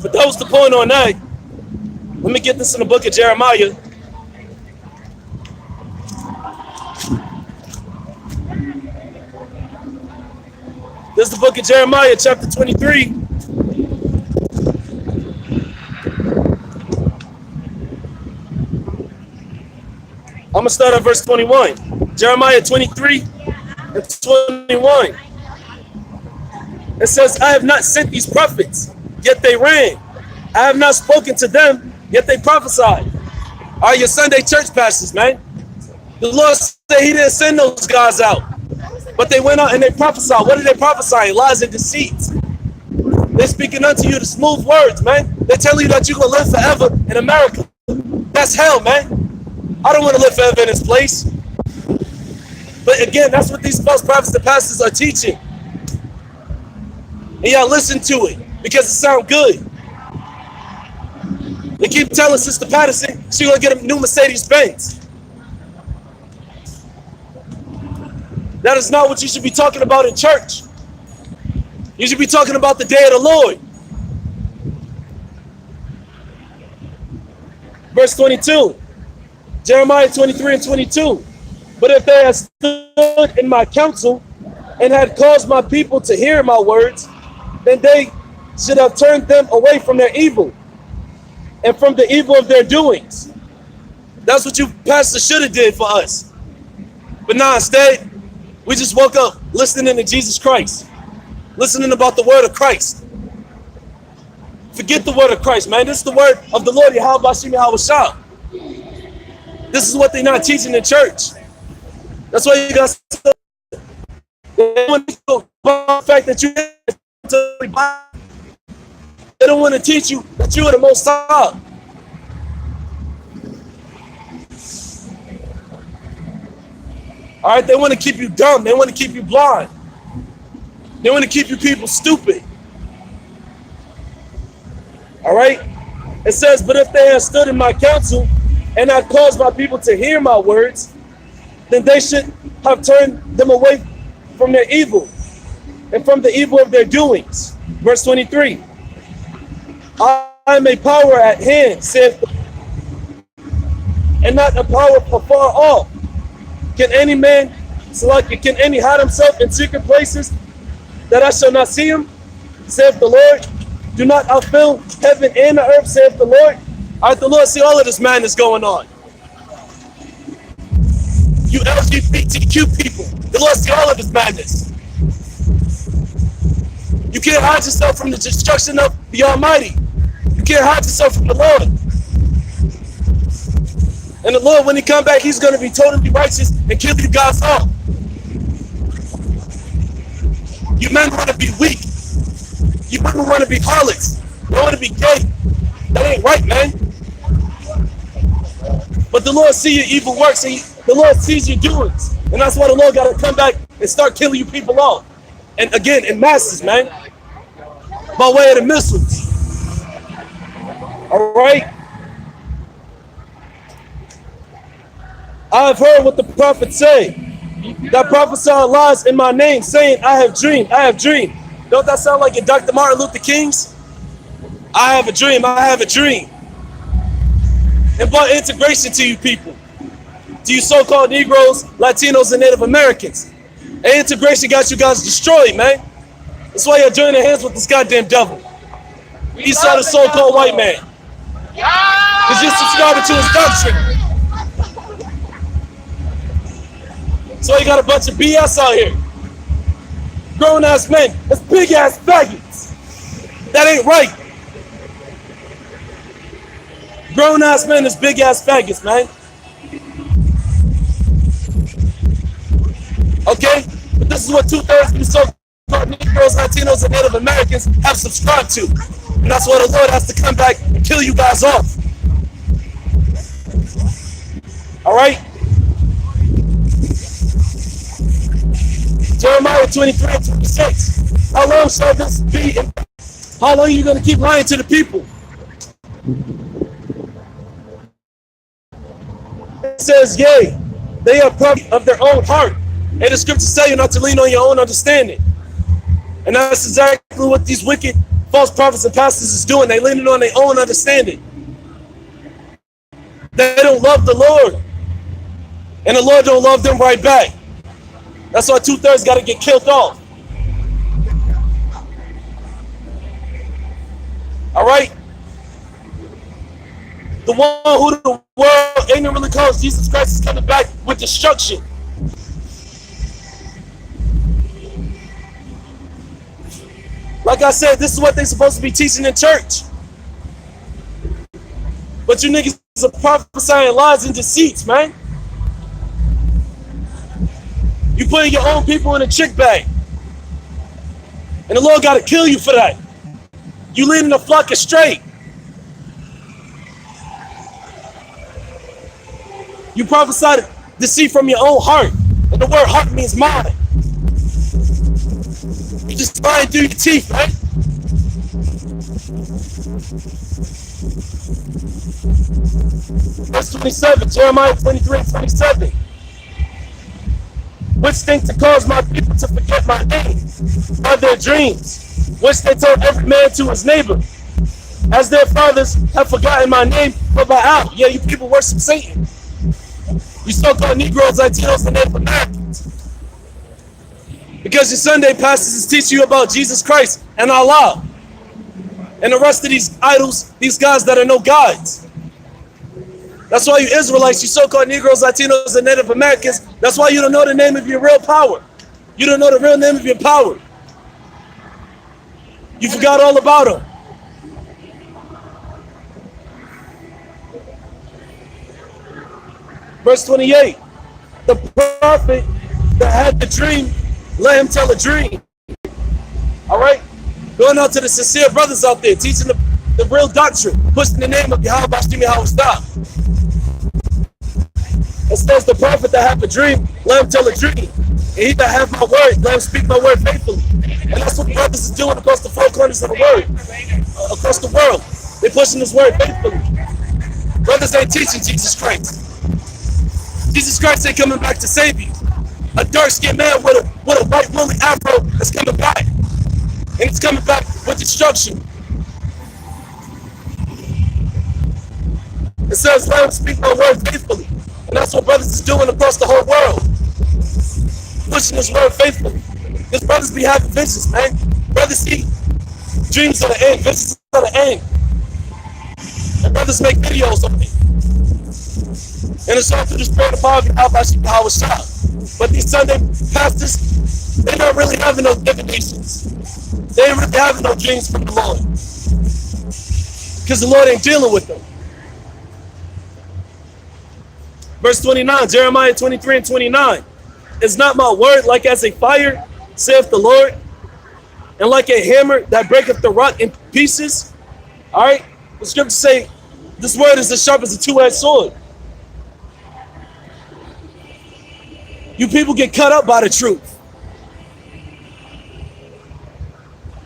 But that was the point on that. Let me get this in the book of Jeremiah. This is the book of Jeremiah, chapter 23. I'm going to start at verse 21. Jeremiah 23 and 21. It says, I have not sent these prophets, yet they ran. I have not spoken to them, yet they prophesied. Are your Sunday church pastors, man? The Lord said he didn't send those guys out. But they went out and they prophesied. What did they prophesy? Lies and deceits. They're speaking unto you the smooth words, man. They're telling you that you're going to live forever in America. That's hell, man. I don't want to live forever in this place. But again, that's what these false prophets and pastors are teaching. And y'all listen to it because it sounds good. They keep telling Sister Patterson she's going to get a new Mercedes-Benz. That is not what you should be talking about in church. You should be talking about the day of the Lord. Verse 22. Jeremiah 23 and 22. But if they had stood in my counsel and had caused my people to hear my words, then they should have turned them away from their evil and from the evil of their doings. That's what you pastors should have did for us. But now instead, we just woke up listening to Jesus Christ, listening about the word of Christ. Forget the word of Christ, man. This is the word of the Lord, Yahweh Bashim Yahweh Shah. This is what they're not teaching in church. That's why you guys they want to go about the fact that you they don't want to teach you that you are the Most High. All right, they want to keep you dumb. They want to keep you blind. They want to keep you people stupid. All right? It says, but if they had stood in my counsel and had caused my people to hear my words, then they should have turned them away from their evil and from the evil of their doings. Verse 23. I am a power at hand, saith, and not a power afar off. Can any man So like, can any hide himself in secret places that I shall not see him? Saith the Lord. Do not I fill heaven and the earth, saith the Lord. All right, the Lord see all of this madness going on. You LGBTQ people, the Lord see all of this madness. You can't hide yourself from the destruction of the Almighty. You can't hide yourself from the Lord. And the Lord, when he come back, he's going to be totally righteous and kill you guys all. You men want to be weak. You women want to be harlots. You want to be gay. That ain't right, man. But the Lord sees your evil works, and the Lord sees your doings. And that's why the Lord got to come back and start killing you people off. And again, in masses, man. By way of the missiles. All right? I have heard what the prophets say. That prophesy lies in my name, saying, I have dreamed, I have dreamed. Don't that sound like your Dr. Martin Luther King's? I have a dream, I have a dream. And brought integration to you people. To you so-called Negroes, Latinos, and Native Americans. And integration got you guys destroyed, man. That's why you're joining hands with this goddamn devil. He saw the so-called white man. Because you're subscribing to his doctrine. So you got a bunch of BS out here. Grown-ass men. That's big-ass faggots. That ain't right. Grown-ass men is big-ass faggots, man. Okay? But this is what 2/3 of the so-called Negroes, Latinos, and Native Americans have subscribed to. And that's why the Lord has to come back and kill you guys off. All right? Jeremiah 23:26. How long shall this be? How long are you going to keep lying to the people? It says, yea, they are proud of their own heart. And the scriptures tell you not to lean on your own understanding. And that's exactly what these wicked false prophets and pastors is doing. They leaning on their own understanding. They don't love the Lord. And the Lord don't love them right back. That's why 2/3 got to get killed off. All right? The one who the world ignorantly calls Jesus Christ is coming back with destruction. Like I said, this is what they're supposed to be teaching in church. But you niggas are prophesying lies and deceits, man. You putting your own people in a chick bag. And the Lord got to kill you for that. You leading the flock astray. You prophesied deceit from your own heart. And the word heart means mind. You just lying through your teeth, right? Verse 27, Jeremiah 23:27. Which think to cause my people to forget my name by their dreams, which they told every man to his neighbor, as their fathers have forgotten my name for Baal. Yeah, you people worship Satan. You so-called Negroes, Latinos, and Native Americans. Because your Sunday pastors is teaching you about Jesus Christ and Allah. And the rest of these idols, these guys that are no gods. That's why you Israelites, you so-called Negroes, Latinos, and Native Americans, that's why you don't know the name of your real power. You don't know the real name of your power. You forgot all about them. Verse 28, the prophet that had the dream, let him tell a dream. All right? Going out to the sincere brothers out there, teaching the real doctrine, pushing the name of Yahweh Stop. It says the prophet that have a dream, let him tell a dream. And he that have my word, let him speak my word faithfully. And that's what the brothers is doing across the four corners of the word, across the world. They're pushing this word faithfully. Brothers ain't teaching Jesus Christ. Jesus Christ ain't coming back to save you. A dark-skinned man with a white woolly afro is coming back. And it's coming back with destruction. It says, let him speak my word faithfully. And that's what brothers is doing across the whole world. pushing this word faithfully. Because brothers be having visions, man. Brothers see dreams of the end, visions of the end. And brothers make videos of it. And it's all through the spirit of power of how it's shot. But these Sunday pastors, they're not really having no divinations. They ain't really having no dreams from the Lord. Because the Lord ain't dealing with them. Verse 29, Jeremiah 23 and 29. Is not my word like as a fire, saith the Lord, and like a hammer that breaketh the rock in pieces? All right? The scriptures say this word is as sharp as a two-edged sword. You people get cut up by the truth.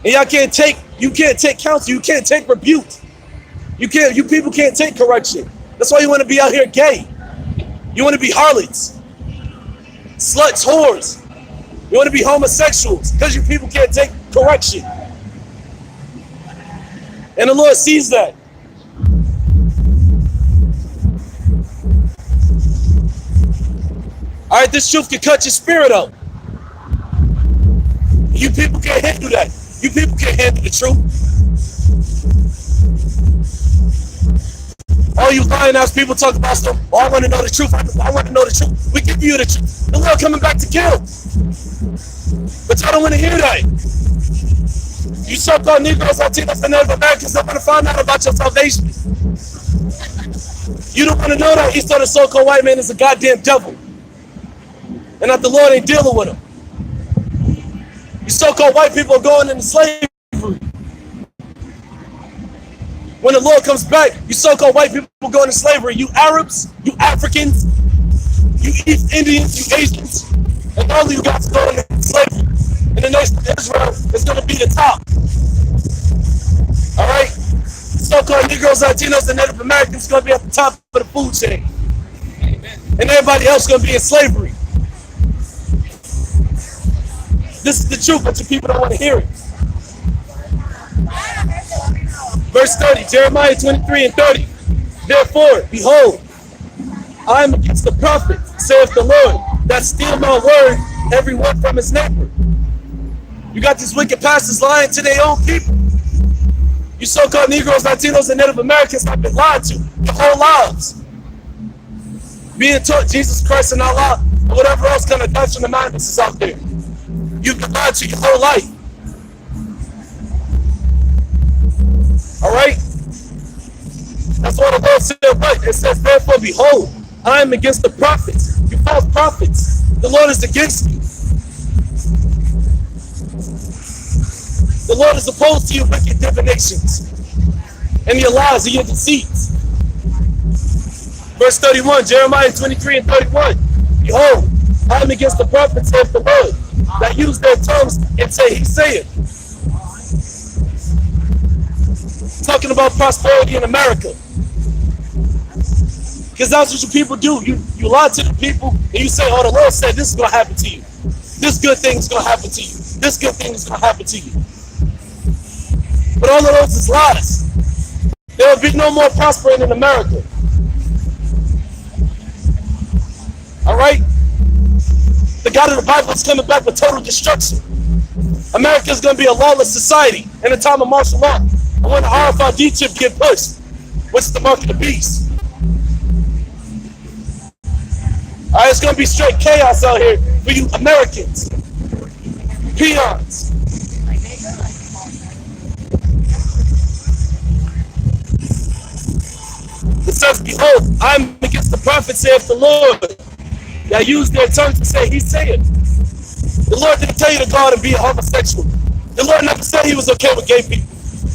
And you can't take counsel, you can't take rebuke. You people can't take correction. That's why you want to be out here gay. You want to be harlots, sluts, whores. You want to be homosexuals because you people can't take correction. And the Lord sees that. All right, this truth can cut your spirit up. You people can't handle that. You people can't handle the truth. All you lying ass people talk about stuff. Oh, I want to know the truth. I want to know the truth. We give you the truth. The Lord coming back to kill. But y'all don't want to hear that. You so-called Negroes, Latinos, and Native Americans don't want to find out about your salvation. You don't want to know that East on the so-called white man is a goddamn devil. And that the Lord ain't dealing with him. You so-called white people are going into slavery. When the Lord comes back, you so-called white people go into slavery. You Arabs, you Africans, you East Indians, you Asians, and all of you guys go into slavery. And the nation of Israel is going to be the top. All right? So-called Negroes, Latinos, and Native Americans are going to be at the top of the food chain. Amen. And everybody else is going to be in slavery. This is the truth, but you people don't want to hear it. Verse 30, Jeremiah 23 and 30. Therefore, behold, I am against the prophet, saith the Lord, that steal my word, every one from his neighbor. You got these wicked pastors lying to their own people. You so-called Negroes, Latinos, and Native Americans have been lied to your whole lives. Being taught Jesus Christ and Allah, or whatever else kind of doctrine of madness is out there. You've been lied to your whole life. All right? That's what the Lord said, right? It says, therefore, behold, I am against the prophets. You false prophets. The Lord is against you. The Lord is opposed to your wicked divinations and your lies and your deceits. Verse 31, Jeremiah 23 and 31. Behold, I am against the prophets of the Lord that use their tongues and say, he saith. Talking about prosperity in America. Because that's what you people do. You lie to the people and you say, oh, the Lord said this is going to happen to you. This good thing is going to happen to you. This good thing is going to happen to you. But all of those is lies. There will be no more prospering in America. All right? The God of the Bible is coming back with total destruction. America is going to be a lawless society in a time of martial law. And when the RFID chip get pushed, which is the mark of the beast. All right, it's going to be straight chaos out here for you Americans. Peons. It says, behold, I'm against the prophets, saith the Lord, that use their tongue to say, he said. The Lord didn't tell you to go out and be a homosexual. The Lord never said he was okay with gay people.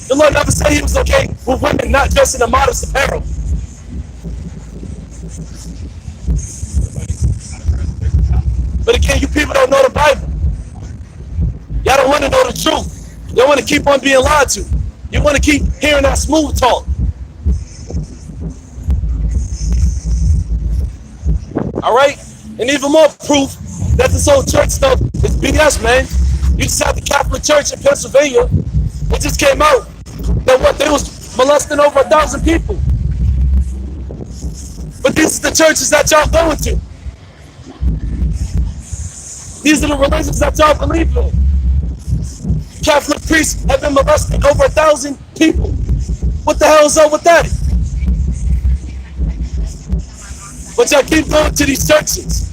The Lord never said he was okay with women not dressed in a modest apparel. But again, you people don't know the Bible. Y'all don't want to know the truth. You want to keep on being lied to. You want to keep hearing that smooth talk. All right? And even more proof that this whole church stuff is BS, man. You just had the Catholic Church in Pennsylvania. It just came out that what they was molesting over 1,000 people. But these are the churches that y'all going to. These are the religions that y'all believe in. Catholic priests have been molesting over 1,000 people. What the hell is up with that? But y'all keep going to these churches.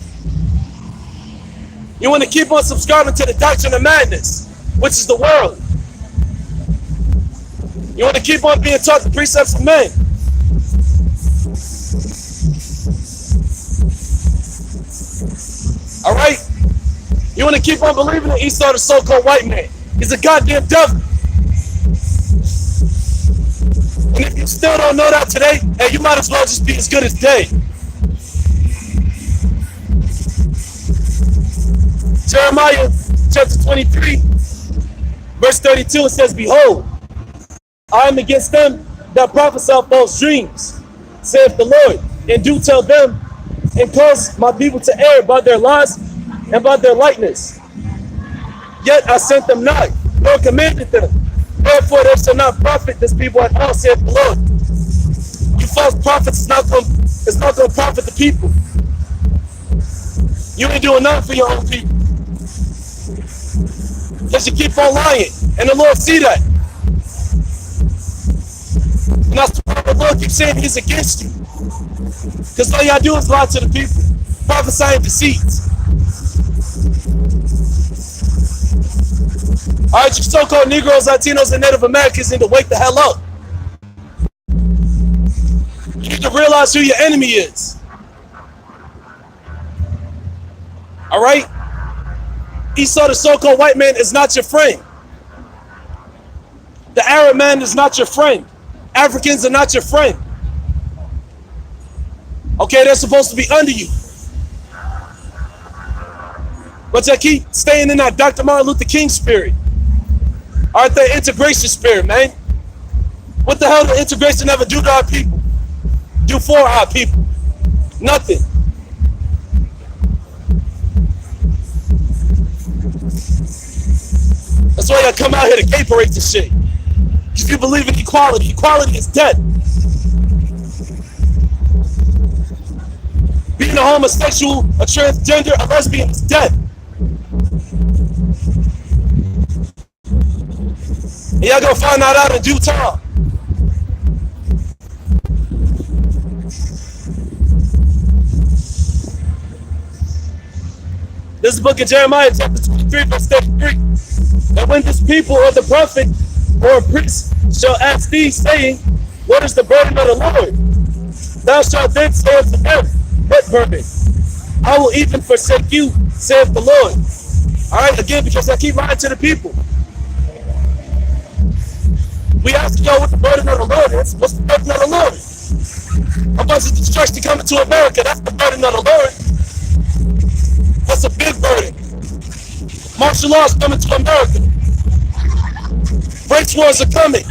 You want to keep on subscribing to the doctrine of madness, which is the world. You want to keep on being taught the precepts of men. All right? You want to keep on believing that Esau, the so-called white man, is a goddamn devil. And if you still don't know that today, hey, you might as well just be as good as dead. Jeremiah chapter 23, verse 32, it says, "Behold, I am against them that prophesy false dreams, saith the Lord, and do tell them, and cause my people to err by their lies and by their likeness. Yet I sent them not, nor commanded them. Therefore they shall not profit this people at all, saith the Lord." You false prophets is not going to profit the people. You ain't doing nothing for your own people. Because you keep on lying, and the Lord see that. And that's why the Lord keeps saying He's against you. Because all y'all do is lie to the people, prophesying deceits. All right, you so-called Negroes, Latinos, and Native Americans need to wake the hell up. You need to realize who your enemy is. All right? Esau, the so-called white man, is not your friend. The Arab man is not your friend. Africans are not your friend. Okay, they're supposed to be under you. But you keep staying in that Dr. Martin Luther King spirit. All right, that integration spirit, man. What the hell did integration ever do to our people? Do for our people? Nothing. That's why y'all come out here to caperate this shit. Because you believe in equality. Equality is dead. Being a homosexual, a transgender, a lesbian is dead. And y'all gonna find that out in due time. This is the book of Jeremiah, chapter 23, verse 33. "And when this people or the prophet or a priest shall ask thee, saying, What is the burden of the Lord? Thou shalt then say unto them, What burden? I will even forsake you, saith the Lord." All right, again, because I keep lying to the people. We ask y'all what the burden of the Lord is. What's the burden of the Lord? A bunch of destruction coming to America. That's the burden of the Lord. That's a big burden. Martial law is coming to America. Race wars are coming.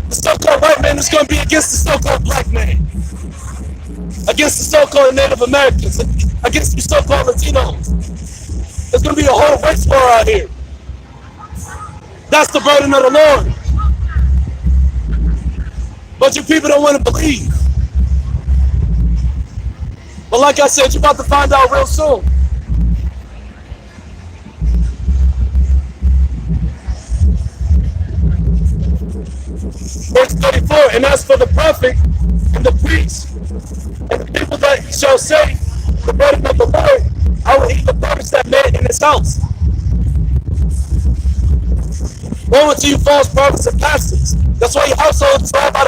The so-called white man is going to be against the so-called black man. Against the so-called Native Americans. Against the so-called Latinos. There's going to be a whole race war out here. That's the burden of the Lord. But you people don't want to believe. But like I said, you're about to find out real soon. Verse 34, "And as for the prophet and the priest and the people that shall say the burden of the Lord, I will eat the burdens that man in his house." Woe unto you false prophets and pastors. That's why your household is all out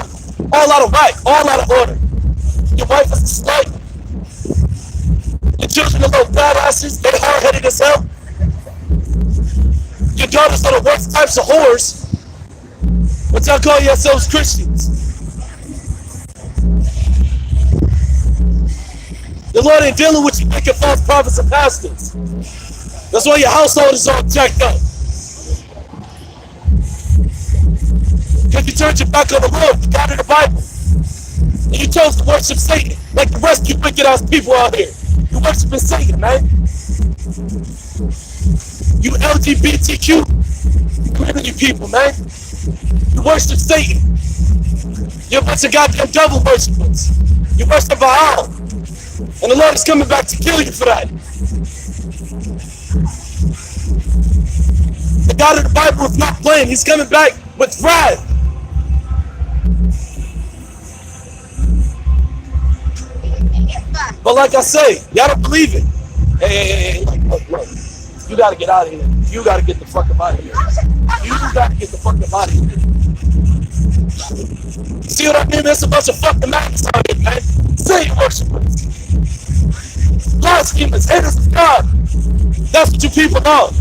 of whack, all out of order. Your wife is a slut. Your children are little badasses. They're hard-headed as hell. Your daughters are the worst types of whores. But y'all call yourselves Christians. The Lord ain't dealing with you wicked false prophets and pastors. That's why your household is all jacked up. Because you turned your back on the Lord, you got in the Bible. And you chose to worship Satan, like the rest of you wicked ass people out here. You worshiping Satan, man. You LGBTQ community people, man. You worship Satan. You're a bunch of goddamn devil worshipers. You worship Baal. And the Lord is coming back to kill you for that. God of the Bible is not playing. He's coming back with wrath. But like I say, y'all don't believe it. Hey, look. You gotta get out of here. You gotta get the fuck up out of here. You gotta get the fuck up out of here. See what I mean? There's a bunch of fucking madness out here, man. Satan worshipers. Blasphemers, haters of God. That's what you people are.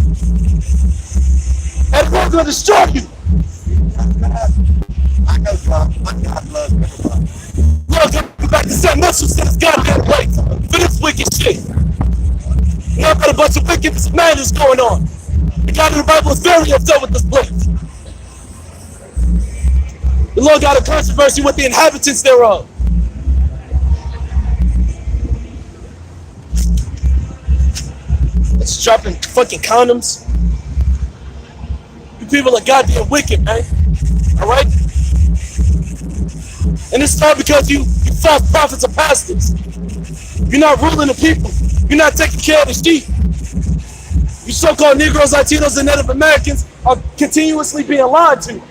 And we're gonna destroy you. I know God. My God loves everybody. Lord, come back to set muscles in this goddamn place for this wicked shit. Now got a bunch of wickedness and madness going on. The God of the Bible is very upset with this place. The Lord got a controversy with the inhabitants thereof. It's dropping fucking condoms. You people are goddamn wicked, man. Alright? And it's all because you false prophets and pastors. You're not ruling the people. You're not taking care of the sheep. You so-called Negroes, Latinos, and Native Americans are continuously being lied to.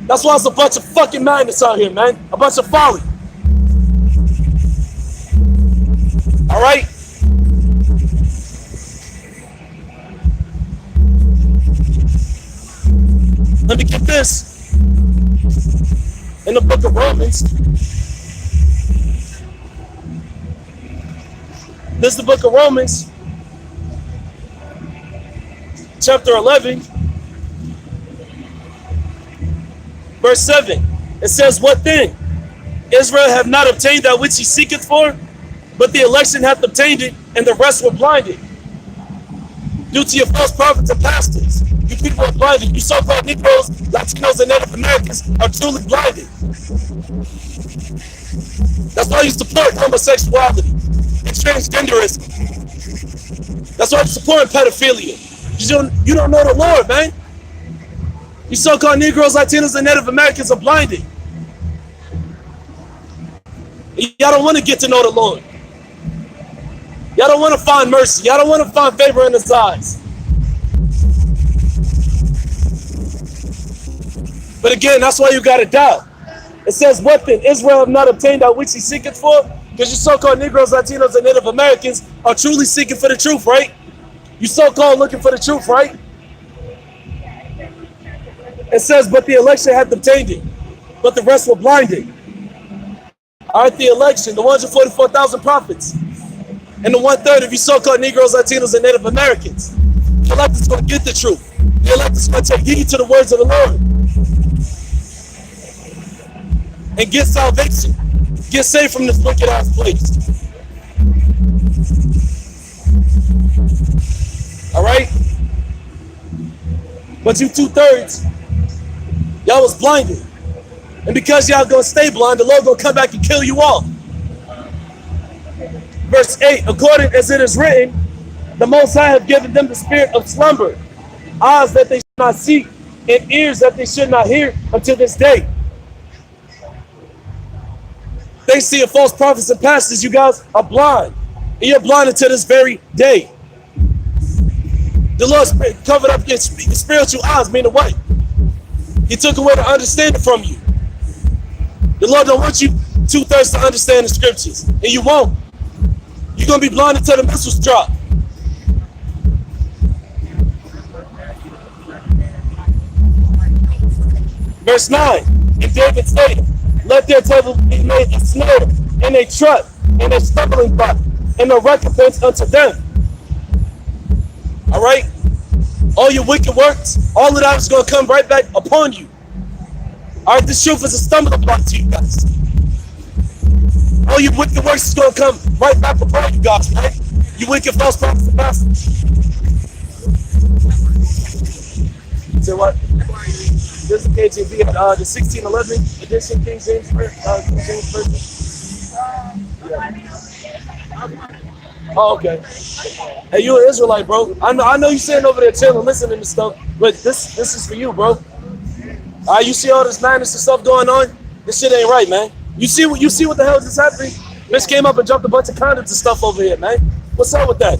That's why it's a bunch of fucking madness out here, man. A bunch of folly. Alright? Let me get this. In the book of Romans. This is the book of Romans. Chapter 11. Verse 7. It says, what then? Israel have not obtained that which he seeketh for, but the election hath obtained it, and the rest were blinded. Due to your false prophets and pastors. You people are blinded. You so-called Negroes, Latinos, and Native Americans are truly blinded. That's why you support homosexuality and transgenderism. That's why you support pedophilia. You don't know the Lord, man. You so-called Negroes, Latinos, and Native Americans are blinded. Y'all don't want to get to know the Lord. Y'all don't want to find mercy. Y'all don't want to find favor in his eyes. But again, that's why you got to doubt. It says, what then? Israel have not obtained that which he seeketh for? Because you so-called Negroes, Latinos, and Native Americans are truly seeking for the truth, right? You so-called looking for the truth, right? It says, but the election hath obtained it, but the rest were blinded. All right, the election, the 144,000 prophets, and the 1/3 of you so-called Negroes, Latinos, and Native Americans. The elect is going to get the truth. The elect is going to take heed to the words of the Lord. And get salvation. Get saved from this wicked ass place. Alright? But you 2/3, y'all was blinded. And because y'all gonna stay blind, the Lord gonna come back and kill you all. Verse 8, according as it is written, the Most High have given them the spirit of slumber, eyes that they should not see, and ears that they should not hear until this day. They see false prophets and pastors, you guys are blind. And you're blinded to this very day. The Lord covered up your spiritual eyes, meaning what? He took away the understanding from you. The Lord don't want you 2/3 to understand the scriptures. And you won't. You're going to be blinded till the missiles drop. Verse 9. And David said, let their table be made a snare, and a trap, and a stumbling block, and a recompense unto them. All right? All your wicked works, all of that is going to come right back upon you. All right? This truth is a stumbling block to you guys. All your wicked works is going to come right back upon you guys, right? You wicked false prophets and pastors. Say what? This is KJV, the 1611 edition, King James Version. Yeah. Oh, okay. Hey, you an Israelite, bro. I know you sitting over there chilling, listening to stuff, but this is for you, bro. You see all this madness and stuff going on? This shit ain't right, man. You see what the hell is this happening? Bitch came up and jumped a bunch of condoms and stuff over here, man. What's up with that?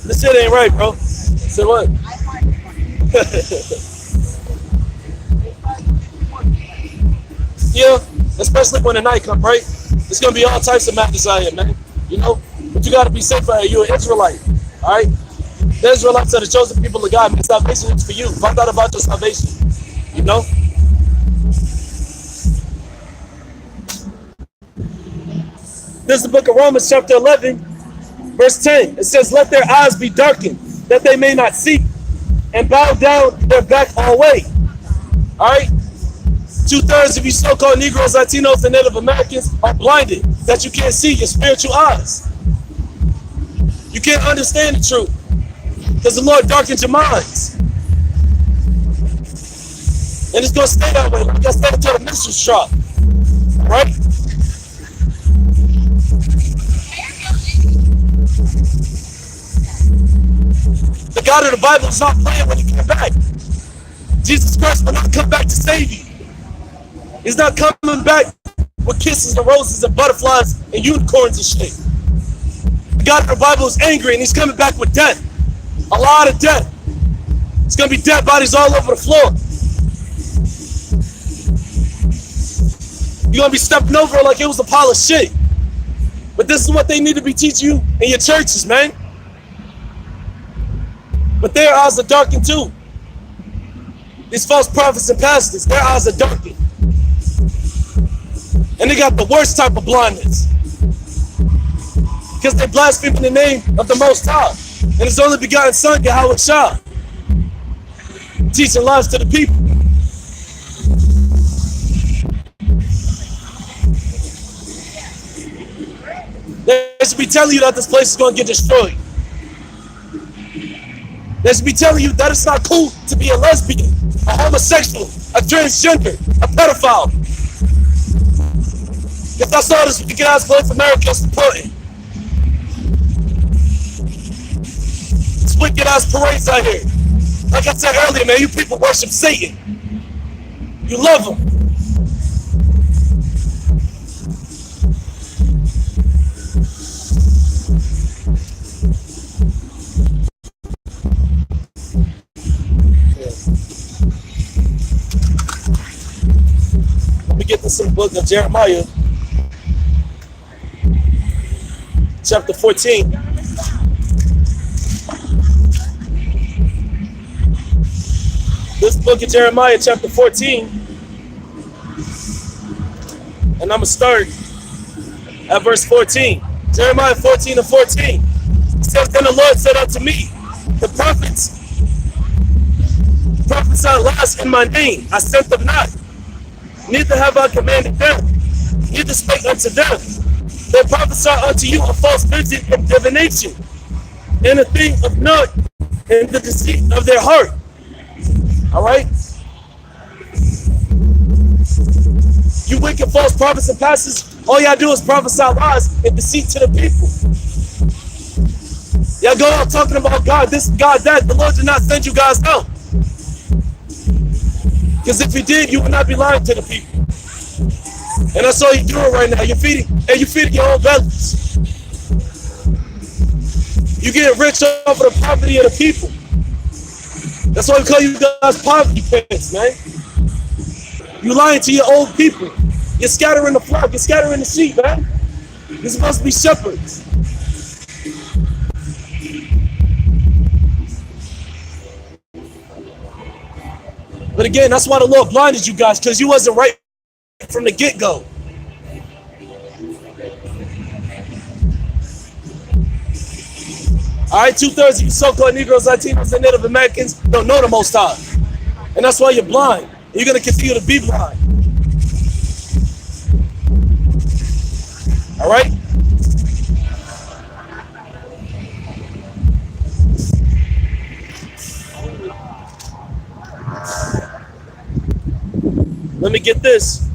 This shit ain't right, bro. Say what? Yeah, especially when the night comes, right? There's gonna be all types of madness out here, man. You know, but you gotta be safe out here. You're an Israelite, all right? The Israelites are the chosen people of God. Man, salvation is for you. Find out about your salvation. You know. This is the book of Romans, chapter 11, verse 10. It says, "Let their eyes be darkened, that they may not see, and bow down their back all way." All right. 2/3 of you so-called Negroes, Latinos, and Native Americans are blinded that you can't see your spiritual eyes. You can't understand the truth because the Lord darkens your minds. And it's going to stay that way. Like I said, until the ministry's drop. Right? The God of the Bible is not playing when he comes back. Jesus Christ will not come back to save you. He's not coming back with kisses and roses and butterflies and unicorns and shit. The God of the Bible is angry and he's coming back with death. A lot of death. It's going to be dead bodies all over the floor. You're going to be stepping over it like it was a pile of shit. But this is what they need to be teaching you in your churches, man. But their eyes are darkened too. These false prophets and pastors, their eyes are darkened. And they got the worst type of blindness. Because they blaspheme in the name of the Most High. And his only begotten Son, Yahweh Shah. Teaching lies to the people. They should be telling you that this place is going to get destroyed. They should be telling you that it's not cool to be a lesbian, a homosexual, a transgender, a pedophile. If that's all this wicked ass place America is supporting. It's wicked ass parades out here. Like I said earlier, man, you people worship Satan. You love him. Let me get this in the book of Jeremiah, chapter 14. This book of Jeremiah, chapter 14. And I'm going to start at verse 14. Jeremiah 14 and 14. It says, "Then the Lord said unto me, the prophets prophesy lies in my name. I sent them not. Neither have I commanded them. Neither spake unto them. They prophesy unto you a false vision and divination, and a thing of naught, and the deceit of their heart." All right? You wicked false prophets and pastors, all y'all do is prophesy lies and deceit to the people. Y'all go out talking about God this, God that. The Lord did not send you guys out. Because if he did, you would not be lying to the people. And that's all you're doing right now. You're feeding your own bellies. You get rich off of the poverty of the people. That's why we call you guys poverty pants, man. You lying to your old people. You're scattering the flock. You're scattering the sheep, man. You're supposed to be shepherds. But again, that's why the Lord blinded you guys, because you wasn't right from the get-go. All right, 2/3 of you so-called Negroes, Latinos, and Native Americans don't know the Most High. And that's why you're blind. And you're going to continue to be blind. All right? Let me get this.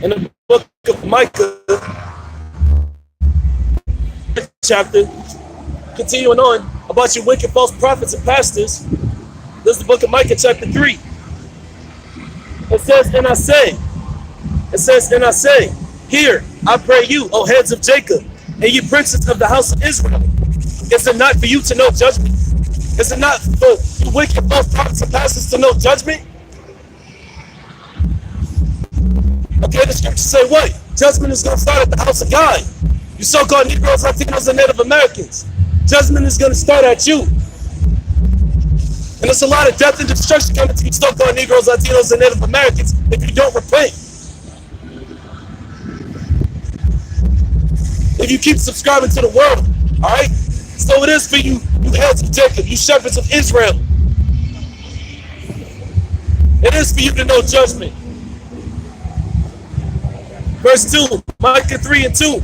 In the book of Micah, chapter, continuing on about you wicked false prophets and pastors. This is the book of Micah, chapter 3. It says, and I say, hear, I pray you, O heads of Jacob, and ye princes of the house of Israel. Is it not for you to know judgment? Is it not for you wicked false prophets and pastors to know judgment? Okay, the scriptures say what? Judgment is going to start at the house of God. You so-called Negroes, Latinos, and Native Americans. Judgment is going to start at you. And there's a lot of death and destruction coming to you so-called Negroes, Latinos, and Native Americans if you don't repent. If you keep subscribing to the world, all right? So it is for you, you heads of Jacob, you shepherds of Israel. It is for you to know judgment. Verse 2, Micah 3 and 2.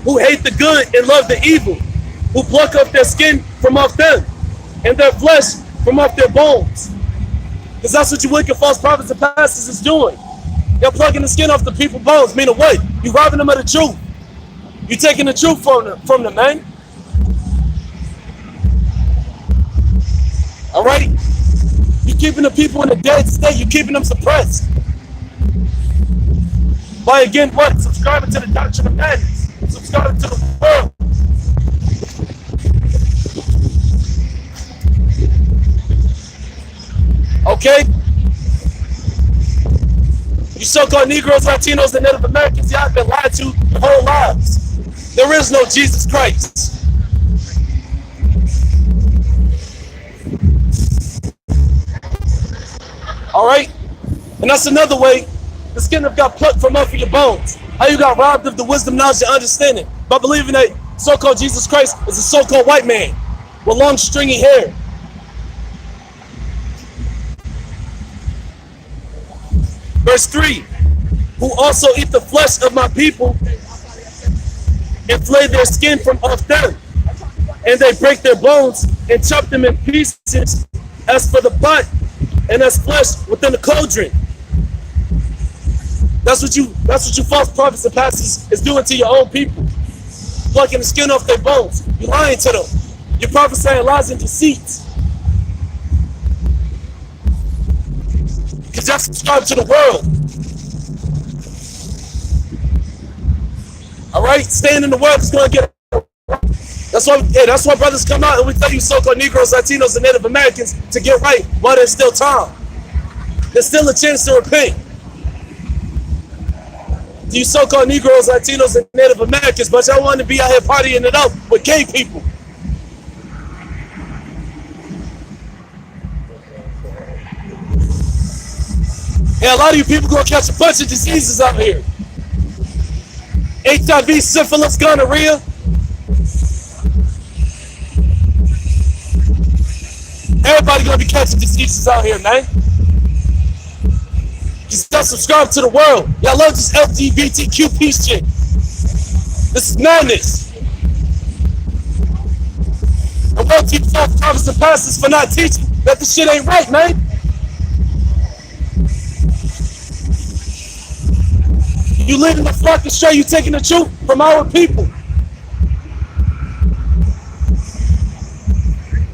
Who hate the good and love the evil, who pluck off their skin from off them, and their flesh from off their bones. Because that's what you wicked false prophets and pastors is doing. You're plucking the skin off the people's bones, meaning what? You robbing them of the truth. You taking the truth from them, man. All right? You keeping the people in a dead state. You keeping them suppressed. By again, what? Subscribing to the doctrine of madness. Subscribing to the world. Okay? You so-called Negroes, Latinos, and Native Americans, y'all have been lied to your whole lives. There is no Jesus Christ. All right? And that's another way the skin have got plucked from off of your bones. How you got robbed of the wisdom, knowledge, and understanding by believing that so-called Jesus Christ is a so-called white man with long stringy hair. Verse 3, who also eat the flesh of my people and flay their skin from off them, and they break their bones and chop them in pieces as for the pot and as flesh within the cauldron. That's what you false prophets and pastors is doing to your own people. Plucking the skin off their bones. You're lying to them. You're prophesying lies and deceits. Because y'all subscribe to the world. All right? Staying in the world is going to get. That's why brothers come out and we tell you so-called Negroes, Latinos, and Native Americans to get right while there's still time. There's still a chance to repent. You so-called Negroes, Latinos, and Native Americans, but y'all want to be out here partying it up with gay people. And a lot of you people gonna catch a bunch of diseases out here. HIV, syphilis, gonorrhea. Everybody gonna be catching diseases out here, man. Just don't subscribe to the world. Y'all love this LGBTQ peace shit. This is madness. And we'll teach false prophets and pastors for not teaching that this shit ain't right, man. You leading the flock astray, you taking the truth from our people.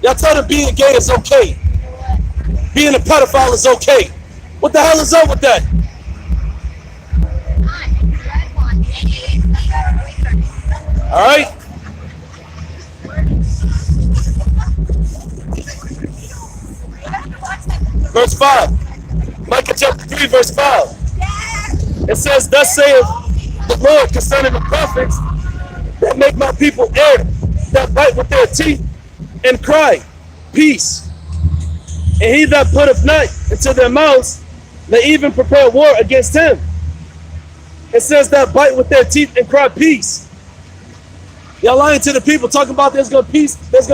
Y'all tell them being gay is okay. Being a pedophile is okay. What the hell is up with that? All right. Verse 5. Micah chapter 3, verse 5. It says, thus saith the Lord concerning the prophets that make my people err, that bite with their teeth and cry, peace. And he that putteth not into their mouths, they even prepare war against him. It says that bite with their teeth and cry peace. Y'all lying to the people talking about there's gonna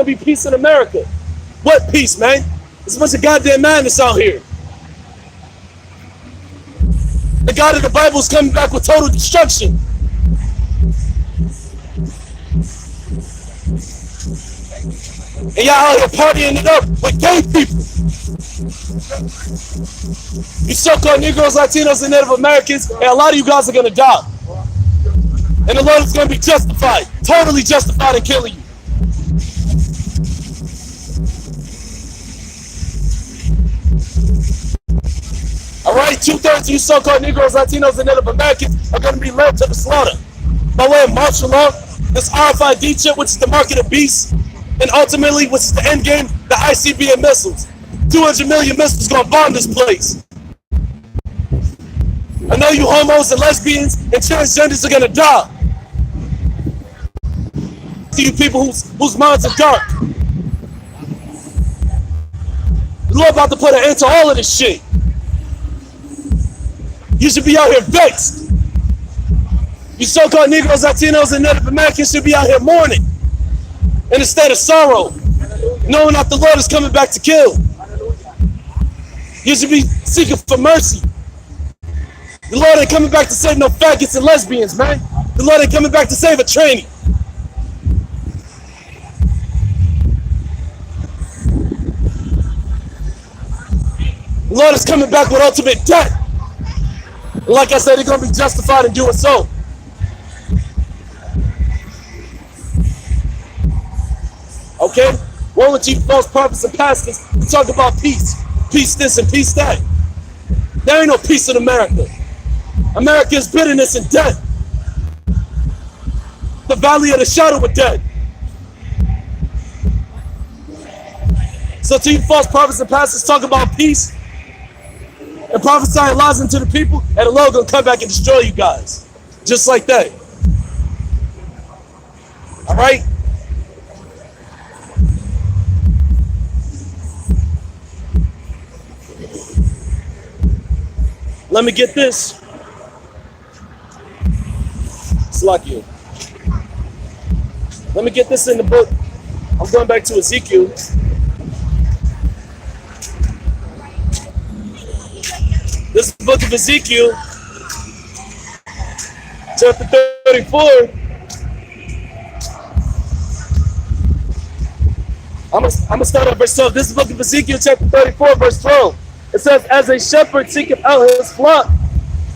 be peace in America. What peace, man? There's a bunch of goddamn madness out here. The God of the Bible is coming back with total destruction. And y'all out here partying it up with gay people. You so-called Negroes, Latinos, and Native Americans, and a lot of you guys are going to die. And the Lord is going to be justified, totally justified in killing you. All right, 2/3 of you so-called Negroes, Latinos, and Native Americans are going to be led to the slaughter by way of martial law this RFID chip, which is the mark of the beast, and ultimately, which is the end game, the ICBM missiles. 200 million missiles gonna bomb this place. I know you homos and lesbians and transgenders are gonna die. To you people whose minds are dark. The Lord about to put an end to all of this shit. You should be out here vexed. You so-called Negroes, Latinos, and Native Americans should be out here mourning in a state of sorrow, knowing that the Lord is coming back to kill. You should be seeking for mercy. The Lord ain't coming back to save no faggots and lesbians, man. The Lord ain't coming back to save a tranny. The Lord is coming back with ultimate death. And like I said, he's going to be justified in doing so. Okay? One with you false prophets and pastors who talk about peace. Peace this and peace that. There ain't no peace in America. America is bitterness and death. The valley of the shadow of death. So to you false prophets and pastors talk about peace and prophesying lies into the people, and the Lord gonna come back and destroy you guys. Just like that. Alright? Let me get this. It's lucky. Let me get this in the book. I'm going back to Ezekiel. This book of Ezekiel, chapter 34. I'm gonna start at verse 12. This is the book of Ezekiel, chapter 34, verse 12. It says, as a shepherd seeketh out his flock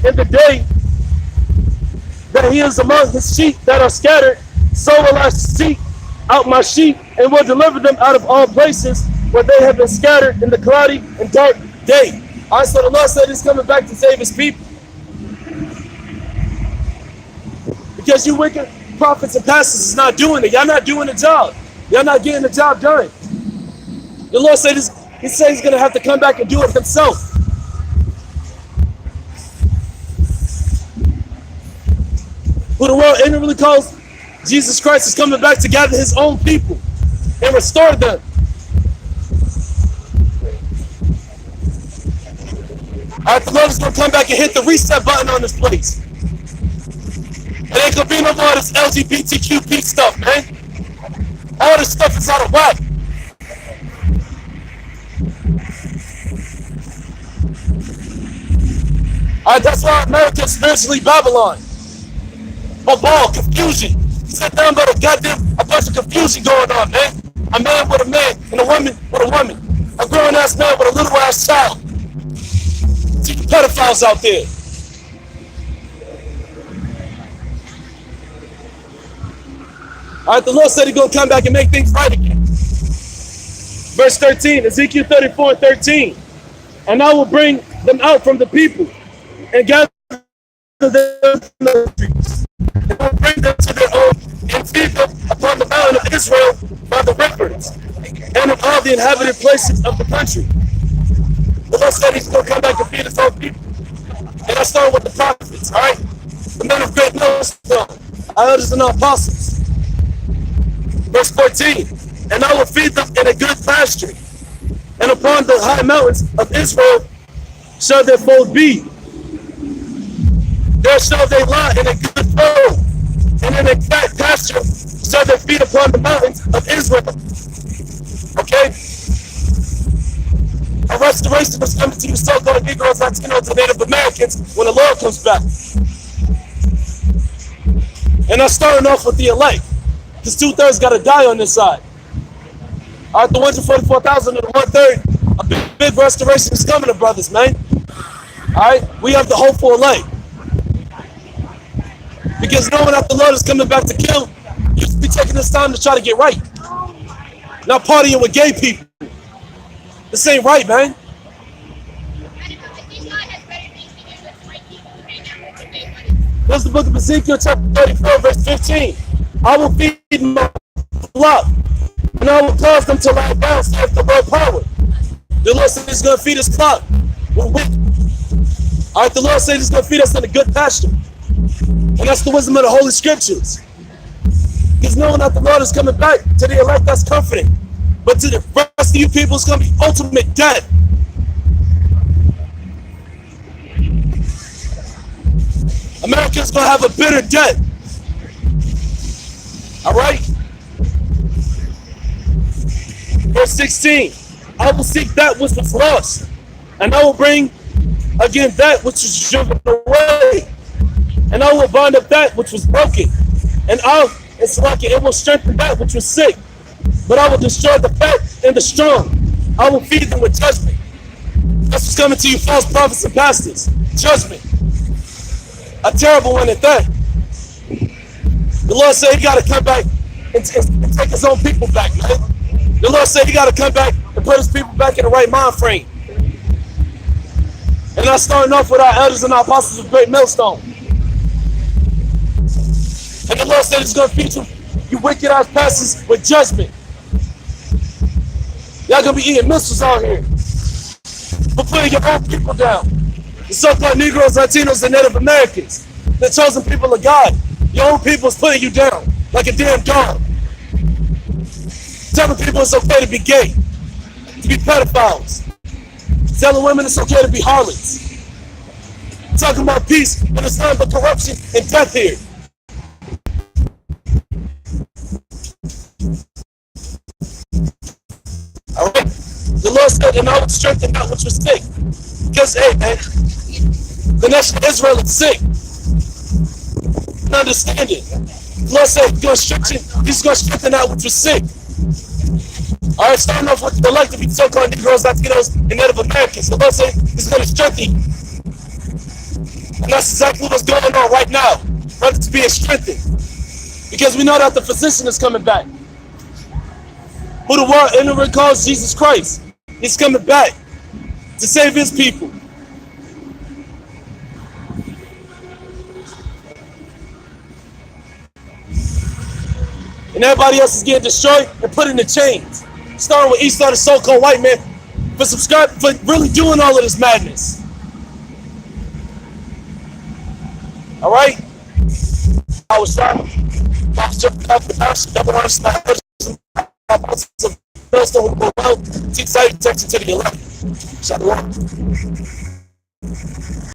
in the day that he is among his sheep that are scattered, so will I seek out my sheep and will deliver them out of all places where they have been scattered in the cloudy and dark day. All right, so the Lord said he's coming back to save his people. Because you wicked prophets and pastors is not doing it. Y'all not doing the job. Y'all not getting the job done. The Lord said he said he's going to have to come back and do it himself. Who the world ignorantly calls Jesus Christ is coming back to gather his own people and restore them. All right, the Lord is going to come back and hit the reset button on this place. It ain't going to be no more of this LGBTQ stuff, man. All this stuff is out of whack. All right, that's why America is spiritually Babylon. A ball, confusion. Sit down, but a bunch of confusion going on, man. A man with a man and a woman with a woman. A grown-ass man with a little-ass child. See the pedophiles out there. All right, the Lord said he's going to come back and make things right again. Verse 13, Ezekiel 34 and 13. And I will bring them out from the people and gather them from the streets. And I will bring them to their own and feed them upon the mountain of Israel by the rivers and in all the inhabited places of the country. The Lord said he's going to come back and feed his own people. And I started with the prophets, all right? The men of great millstone, elders and apostles. Verse 14, and I will feed them in a good pasture, and upon the high mountains of Israel shall their fold be. There shall they lie in a good fold, and in a fat pasture shall they feed upon the mountains of Israel. Okay? A restoration is coming to you so-called Negroes, Latinos, and Native Americans when the Lord comes back. And I'm starting off with the elect, because 2/3 got to die on this side. All right, the 144,000 and the 1/3, a big restoration is coming to brothers, man. All right, we have the hope for elect. Because knowing that the Lord is coming back to kill, you should be taking this time to try to get right. Not partying with gay people. This ain't right, man. There's the book of Ezekiel, chapter 34, verse 15. I will feed my flock, and I will cause them to lie down, saith the Lord power. The Lord said he's going to feed his flock. All right, the Lord said he's going to feed us in a good pasture. And that's the wisdom of the Holy Scriptures. Because knowing that the Lord is coming back to the elect, that's comforting. But to the rest of you people, it's going to be ultimate death. America's going to have a bitter death. All right? Verse 16. I will seek that which was lost, and I will bring again that which was driven away, and I will bind up that which was broken, and it's like it will strengthen that which was sick, but I will destroy the fat and the strong. I will feed them with judgment. That's what's coming to you, false prophets and pastors. Judgment. A terrible one at that. The Lord said he got to come back and take his own people back, man. The Lord said he got to come back and put his people back in the right mind frame. And that's starting off with our elders and our apostles of Great Millstone. And the Lord said he's going to feed you wicked ass pastors with judgment. Y'all going to be eating missiles out here for putting your own people down. The so-called Negroes, Latinos, and Native Americans, the chosen people of God. Your own people is putting you down like a damn dog. Telling people it's okay to be gay, to be pedophiles. Telling women it's okay to be harlots. Talking about peace and it's nothing but corruption and death here. Alright? The Lord said, and I will strengthen that which was sick. Because, hey, man, the nation of Israel is sick. Understand it. The Lord said, he's going to strengthen that which was sick. All right, starting off with the elect to be so-called Negroes, Latinos, and Native Americans. The Lord said he's going to strengthen you. And that's exactly what's going on right now. Brothers being strengthened. Because we know that the physician is coming back. Who the world ignorant calls Jesus Christ. He's coming back to save his people. And everybody else is getting destroyed and put in the chains. Starting with each side of so-called white man for really doing all of this madness. All right? I was trying to jump out the house, double arm snap, teach side protection to the elect. Shalom.